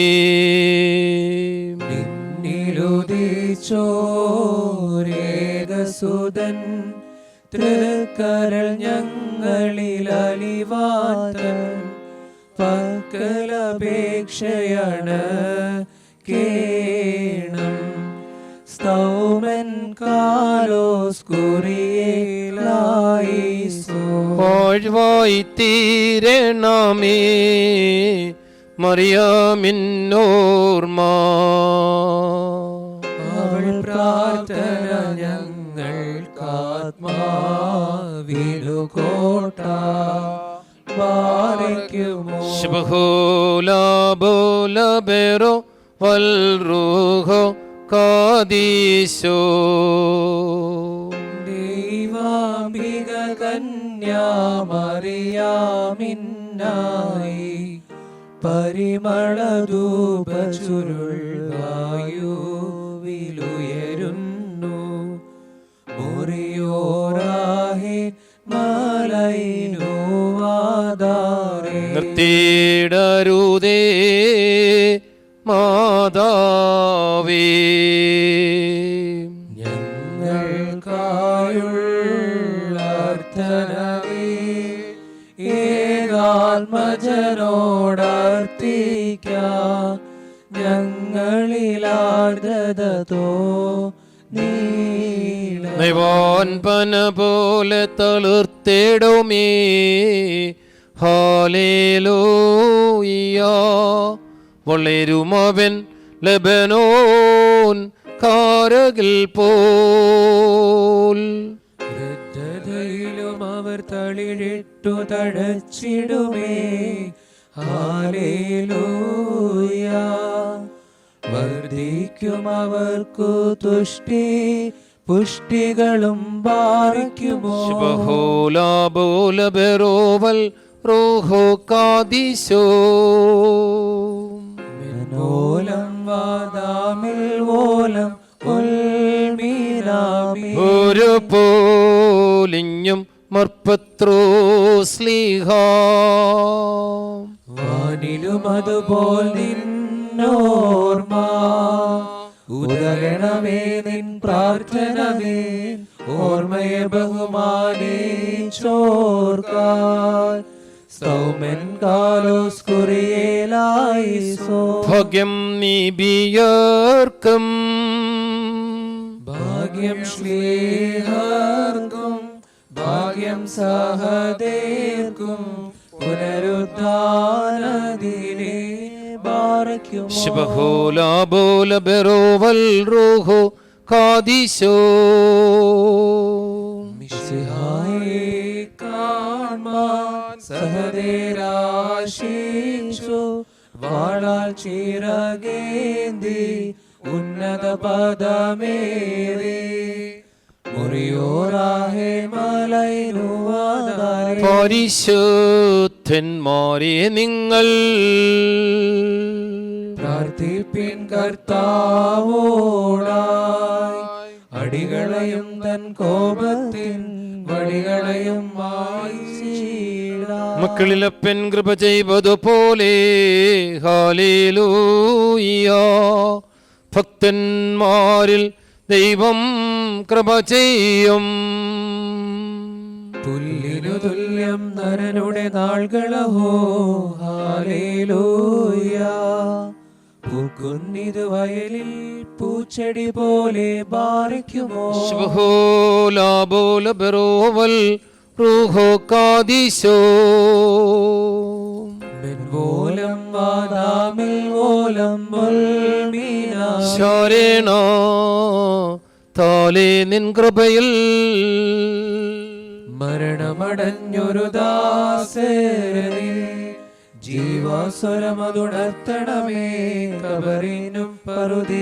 നിന്നിലുദിച്ചോരേകസുതൻ തൃക്കരൾ ഞങ്ങളിൽ അലിവാത്തൻ പക്കലപേക്ഷയാണ് കേണം. സ്തൗമൻ കാലോസ് കുറിയേലായിസോ. വാഴ്വായി തീരണമേ മറിയാമിന്നോർമ്മ. അവൾ പ്രാർത്ഥന ഞങ്ങൾക്കാത്മാവിനു കോട്ട പാലിക്കുമോ. ശുഭഹോലാബോലബെറോ വൽറൂഹോ കാദീശോ. ദൈവാംബിക കന്യാമറിയാമിന്നായി പരിമളധൂപചുരുൾ വായുവിലുയരുന്നു. മുറിയോറാഹി മലൈനുവാദാരേ. നിർത്തിയിടരുതേ മാതാവേ. ഞങ്ങൾക്കായുള്ളർത്ഥനവേ ഏകാത്മജനോടർത്ഥിക്കാം. ഞങ്ങളിലാർദ്രതോ നൈവാൻപന പോലെ തളിർത്തിടുമേ ഹാലേലൂയ. വളരുമവൻ ലബനോൻ കാരകിൽ പോൽ. വൃദ്ധതയിലും അവർ തളിരിട്ടു തഴച്ചിടുമേ ഹല്ലേലൂയ. വർദ്ധിക്കും അവർക്കു തുഷ്ടി പുഷ്ടികളും പാറിക്കുമോ. ശുഭഹോലാബോലബെറോവൽ റൂഹോ കാദീശോ. ഓലം വാദാമിൽ ഓലം ഉൽമീനാമി. ഒരു പോലിഞ്ഞും മർപ്പത്രോസ്ലീഹ വാനിലും അതുപോൽ നിന്നോർമ്മ ഉദരണമേ നിൻ പ്രാർത്ഥനമേ ഓർമ്മയെ ബഹുമാനിച്ചോർക്കാൻ സൗമൻ കാലോസ് കുറിയേലായിസോ ഭാഗ്യം നീബിയർക്കും ഭാഗ്യം ശ്ലീഹർക്കും ഭാഗ്യം സഹദേർക്കും പുനരുദ്ധാനദിനെ ബാറയ്ക്കുമോ ശുഭഹോലാബോല ബെറോവൽ റൂഹോ കാദിശോ മിശിഹായെ കാൺമാൻ സഹദേരാശിച്ചു വാളാൽ ചിറകേന്തി ഉന്നത പദമേറി മുറിയോറാഹെ മലൈനുവാദാരെ പരിശുദ്ധന്മാരെ നിങ്ങൾ പ്രാർത്ഥിപ്പിൻ കർത്താവോടായി അടികളെയും തൻ കോപത്തിൻ വടികളെയും മായ്ച്ചിടാം. മക്കളിലപ്പൻ കൃപ ചെയ്തതുപോലെ ഹല്ലേലൂയ ഭക്തന്മാരിൽ ദൈവം കൃപ ചെയ്യും. പുല്ലിനു തുല്യം നരനുടെ നാൾകളഹോ ഹല്ലേലൂയ പൂക്കുന്നിത് വയലിൽ പൂച്ചെടി പോലെ ബാറിക്കുമോ ശുഭഹോലാബോല ബെറോവൽ റൂഹോ കാദിശോ മെൻവോലം വാദാമിൽ വോലം മുൽമീന ശരണ താലേ നിൻ കൃപയിൽ മരണമടഞ്ഞൊരു ദാസരനിൽ ജീവാസ്വരമതുണർത്തണമേ കബറിനും പറുദീസായ്ക്കായി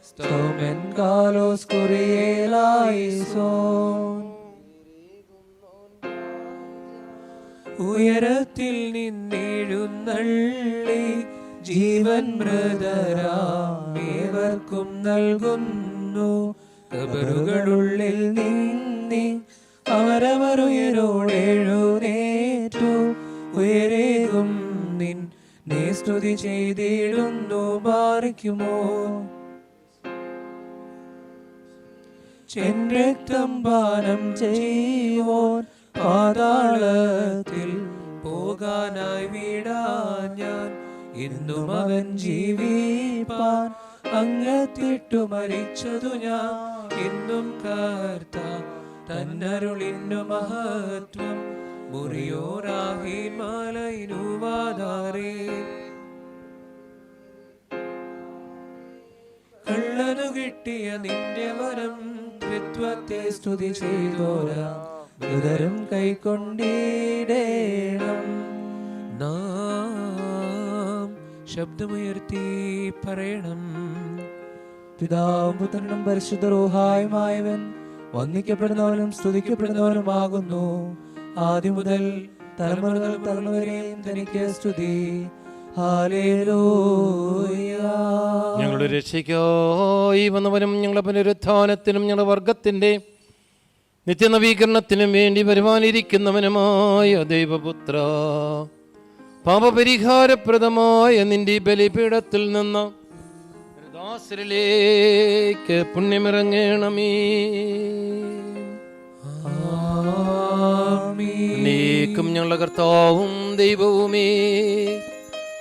സ്തോമൻ കാലോസ് കുറിയേലായിസോൻ ഉയരത്തിൽ നിന്നെഴുന്നള്ളി ജീവൻ മൃതരാമേവർക്കും നൽകുന്നു കബറുകളുള്ളിൽ നിന്നി അവരവരുയരോടെഴുന്നേറ്റു ഉയരേകും നിന്നെ സ്തുതി ചെയ്തിടുന്നു ബാറിക്കുമോ ചെൻരക്തം പാനം ചെയ്യുവോൻ പാതാളത്തിൽ പോകാനായി വിടാൻ ഞാൻ എന്നും അവൻ ജീവിപ്പാൻ അങ്ങത്തിട്ടു മരിച്ചതു ഞാൻ എന്നും കർത്താൻ തന്നരുളിന്നു മഹത്വം മുറിയോറാഹി മലൈനുവാദാരേ കള്ളനു കിട്ടിയ നിന്റെ വരം ത്രിത്വത്തെ സ്തുതി ചെയ്തോരാ മൃതരും കൈക്കൊണ്ടിടേണം നാം ശബ്ദമുയർത്തി പറയണം പിതാവും പുത്രനും പരിശുദ്ധ റൂഹായുമായവൻ വന്ദിക്കപ്പെടുന്നവനും സ്തുതിക്കപ്പെടുന്നവനുമാകുന്നു ആദ്യം മുതൽ തലമുറകൾ തലമുറയും തനിക്ക് സ്തുതി ഹല്ലേലൂയ. ഞങ്ങളുടെ രക്ഷയ്ക്കായി വന്നവനും ഞങ്ങളുടെ പുനരുത്ഥാനത്തിനും ഞങ്ങളുടെ വർഗത്തിന്റെ നിത്യനവീകരണത്തിനും വേണ്ടി വരുവാനിരിക്കുന്നവനുമായ ദൈവപുത്ര പാപപരിഹാരപ്രദമായ നിന്റെ ബലിപീഠത്തിൽ നിന്ന് ദാസരിലേക്ക് പുണ്യമിറങ്ങണമേ. നീക്കും ഞങ്ങളുടെ കർത്താവും ദൈവവുമേ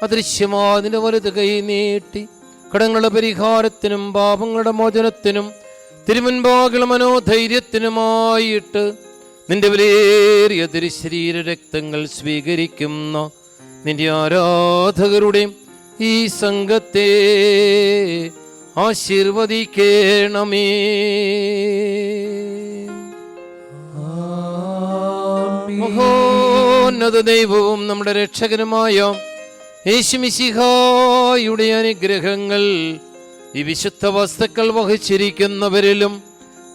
അദൃശ്യമാതിന്റെ വലുത് കൈ നീട്ടി കടങ്ങളുടെ പരിഹാരത്തിനും പാപങ്ങളുടെ മോചനത്തിനും തിരുമുൻപാകുള്ള മനോധൈര്യത്തിനുമായിട്ട് നിന്റെ വിലയേറിയ തിരുശരീര രക്തങ്ങൾ സ്വീകരിക്കുന്ന നിന്റെ ആരാധകരുടെ ഈ സംഘത്തെ ആശീർവദിക്കണമേ. മഹോന്നത ദൈവവും നമ്മുടെ രക്ഷകനുമായ യേശുമിശിഹായുടെ അനുഗ്രഹങ്ങൾ ഈ വിശുദ്ധ വസ്തുക്കൾ വഹിച്ചിരിക്കുന്നവരിലും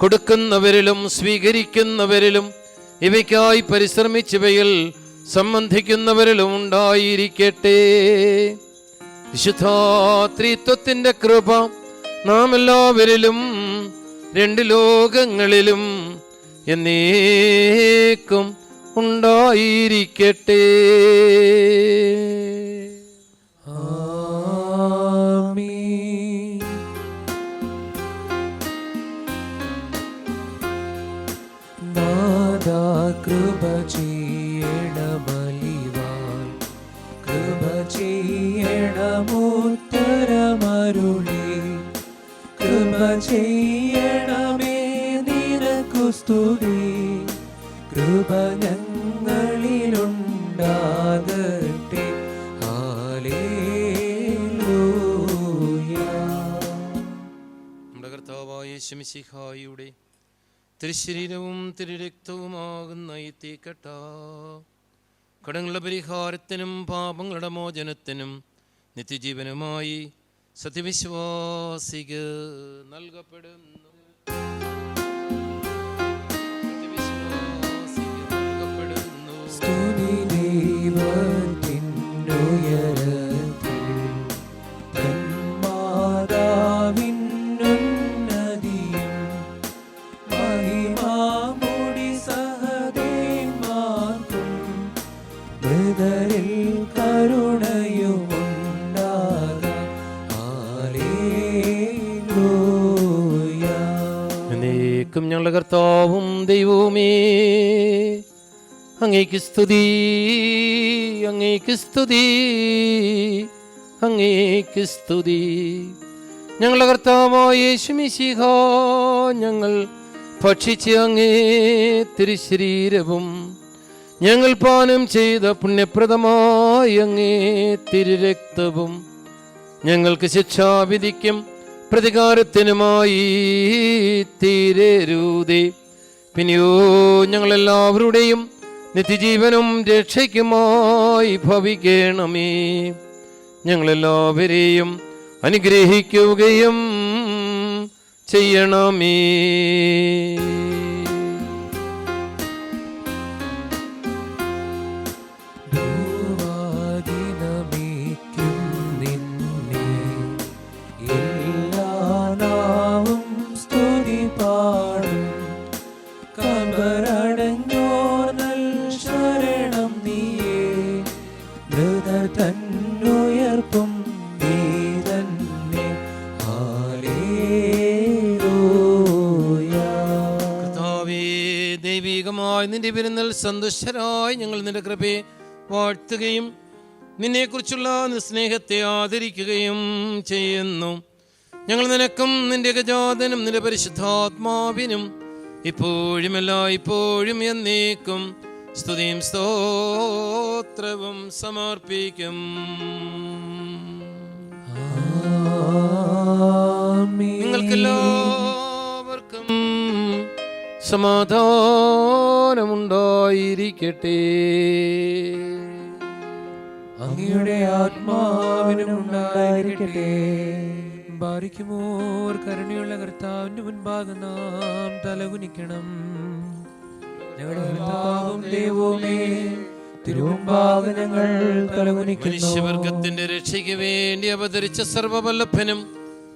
കൊടുക്കുന്നവരിലും സ്വീകരിക്കുന്നവരിലും ഇവയ്ക്കായി പരിശ്രമിച്ചവയിൽ സംബന്ധിക്കുന്നവരിലും ഉണ്ടായിരിക്കട്ടെ. വിശുദ്ധാത്രിത്വത്തിന്റെ കൃപ നാം എല്ലാവരിലും രണ്ട് ലോകങ്ങളിലും എന്നേക്കും ഉണ്ടായിരിക്കട്ടെ. ആമീൻ. നാഥാ കൃപ ചെയ്യണമലിവാൻ, കൃപ ചെയ്യണമുത്തരമരുളി, കൃപ ചെയ്യണമേ നിനക്കു സ്തുതി, കൃപ ഞങ്ങളിലുണ്ടാകട്ടെ. ഹല്ലേലൂയ. നമ്മുടെ കർത്താവായ യേശു മിശിഹായുടെ തിരുശരീരവും തിരുരക്തവുമാകുന്ന ഈ തീക്കട്ട കടങ്ങളുടെ പരിഹാരത്തിനും പാപങ്ങളുടെ മോചനത്തിനും നിത്യജീവനുമായി സത്യവിശ്വാസിക്ക് നൽകപ്പെടുന്നു. സ്തുതി ദൈവത്തിനുയരത്തിൽ, തന്മാതാവിനുന്നതിയും മഹിമാമുടി സഹദേന്മാർക്കും മൃതരിൽ കരുണയുമുണ്ടാകാം. ഹല്ലേലൂയ. എന്നേക്കും ഞങ്ങളുടെ കർത്താവും ദൈവവുമേ, അങ്ങേക്ക് സ്തുതി, അങ്ങേക്ക് സ്തുതി, അങ്ങേക്ക് സ്തുതി. ഞങ്ങളുടെ കർത്താവായ യേശു മിശിഹാ, ഞങ്ങൾ ഭക്ഷിച്ച് അങ്ങേ തിരുശരീരവും ഞങ്ങൾ പാനം ചെയ്ത പുണ്യപ്രദമായ അങ്ങേ തിരുരക്തവും ഞങ്ങൾക്ക് ശിക്ഷാവിധിക്കും പ്രതികാരത്തിനുമായി തീരരുതേ. പിന്നെയോ ഞങ്ങളെല്ലാവരുടെയും നിത്യജീവനും രക്ഷയ്ക്കുമായി ഭവിക്കണമേ. ഞങ്ങളെല്ലാവരെയും അനുഗ്രഹിക്കുകയും ചെയ്യണമേ. ഭൂവാദിനമേക്കും നിന്നെ എല്ലാ നാവും സ്തുതി പാടും. കബറടഞ്ഞോർ നൽ ശരണം നീയേ, മൃതർ തന്നുയർപ്പും നീ തന്നെ. ഹല്ലേലൂയ. കർത്താവേ, ദൈവികമായി നിന്റെ വിരുന്നിൽ സന്തുഷ്ടരായി ഞങ്ങൾ നിന്റെ കൃപയെ വാഴ്ത്തുകയും നിന്നെക്കുറിച്ചുള്ള സ്നേഹത്തെ ആദരിക്കുകയും ചെയ്യുന്നു. ഞങ്ങൾ നിനക്കും നിന്റെ ഗജാതനും നിന്റെ പരിശുദ്ധാത്മാവിനും ഇപ്പോഴും എല്ലായ്പ്പോഴും എന്നേക്കും സ്തുതിയും സ്തോത്രവും സമർപ്പിക്കും. ആമീൻ. നിങ്ങൾക്കെല്ലാവർക്കും സമാധാനമുണ്ടായിരിക്കട്ടെ. അങ്ങയുടെ ആത്മാവിനും ഉണ്ടായിരിക്കട്ടെ. ബാരിക്കുമോർ കരുണയുള്ള കർത്താവിന്റെ മുൻപാകെ നാം തലകുനിക്കണം. ഞങ്ങളുടെ കർത്താവും ദൈവവുമേ, തിരുമുമ്പാകെ ഞങ്ങൾ തലകുനിക്കുന്നു. മനുഷ്യവർഗത്തിന്റെ രക്ഷയ്ക്ക് വേണ്ടി അവതരിച്ച സർവവല്ലഭനും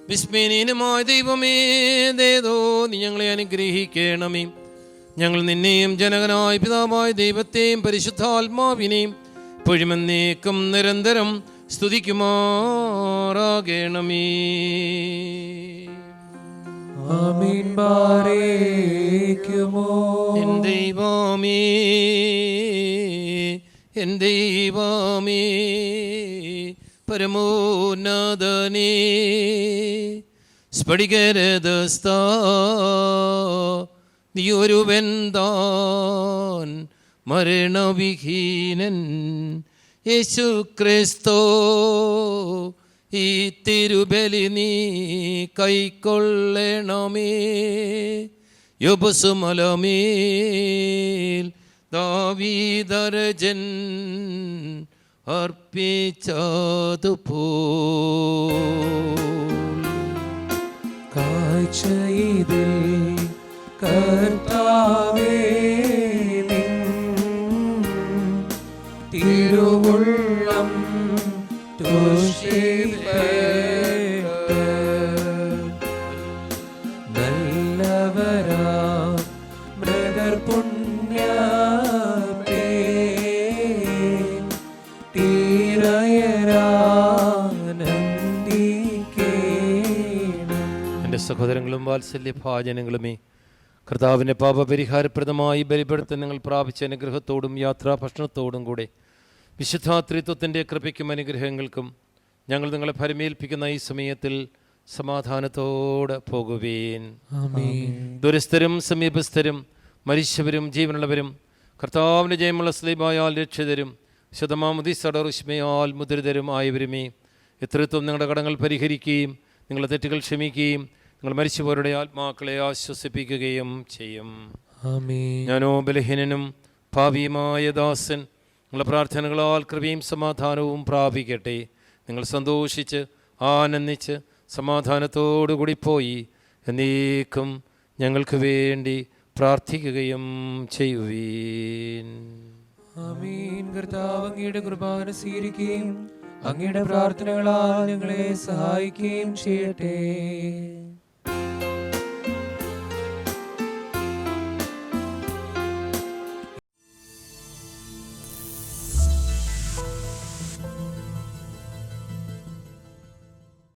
വിസ്മയനീയനുമായ ദൈവമേ, ദേദോ നീ ഞങ്ങളെ അനുഗ്രഹിക്കണമേ. ഞങ്ങൾ നിന്നെയും ജനകനായ പിതാവായ ദൈവത്തെയും പരിശുദ്ധാത്മാവിനെയും പൊഴിമന്നേക്കും നിരന്തരം സ്തുതിക്കുമാറാകണമേ. ആമീൻ. ബാരേക്കുമോ. എൻ ദൈവമേ, എൻ ദൈവമേ, പരമോന്നതനേ, സ്ഫടികരദസ്ത നീ ഒരുവൻ താൻ മരണവിഹീനൻ യേശു ക്രിസ്തോ, ഈ തിരുബലി നീ കൈക്കൊള്ളണമേ. യൊബസുമലമേൽ ദാവീദരജൻ അർപ്പിച്ചതുപോൽ കാഴ്ചയിതിൽ കർത്താവേ നിൻ തിരുവുള്ളം തുഷ്ടിപ്പെട്ട് മൃഗർ പുണ്യ എൻ്റെ സഹോദരങ്ങളും വാത്സല്യ ഭാജനങ്ങളുമേ, കർത്താവിൻ്റെ പാപപരിഹാരപ്രദമായി ബലിപെടുത്താൻ നിങ്ങൾ പ്രാപിച്ച അനുഗ്രഹത്തോടും യാത്രാ ഭക്ഷണത്തോടും കൂടെ വിശുദ്ധാത്രിത്വത്തിൻ്റെ കൃപയ്ക്കും അനുഗ്രഹങ്ങൾക്കും ഞങ്ങൾ നിങ്ങളെ ഫലമേൽപ്പിക്കുന്ന ഈ സമയത്തിൽ സമാധാനത്തോടെ പോകുവേൻ. ദുരസ്ഥരും സമീപസ്ഥരും മരിച്ചവരും ജീവനുള്ളവരും കർത്താവിൻ്റെ ജയമുള്ള സ്ലീബായാൽ രക്ഷിതരും ശതമാമുദിസടറുഷ്മയാൽ മുദ്രിതരും ആയവരുമേ, എത്രത്വം നിങ്ങളുടെ കടങ്ങൾ പരിഹരിക്കുകയും നിങ്ങളുടെ തെറ്റുകൾ ക്ഷമിക്കുകയും നിങ്ങൾ മരിച്ചുപോരുടെ ആത്മാക്കളെ ആശ്വസിപ്പിക്കുകയും ചെയ്യും. ഞാനോ ബലഹീനനും ഭാവിയുമായ ദാസൻ നിങ്ങളുടെ പ്രാർത്ഥനകളാൽ കൃപയും സമാധാനവും പ്രാപിക്കട്ടെ. നിങ്ങൾ സന്തോഷിച്ച് ആനന്ദിച്ച് സമാധാനത്തോടുകൂടി പോയി എന്നേക്കും ഞങ്ങൾക്ക് വേണ്ടി പ്രാർത്ഥിക്കുകയും ചെയ്യുവീൻ. ആമീൻ. കർത്താവ് അങ്ങയുടെ കുർബാന സ്വീകരിക്കുകയും അങ്ങയുടെ പ്രാർത്ഥനകളാൽ ഞങ്ങളെ സഹായിക്കുകയും ചെയ്യട്ടെ.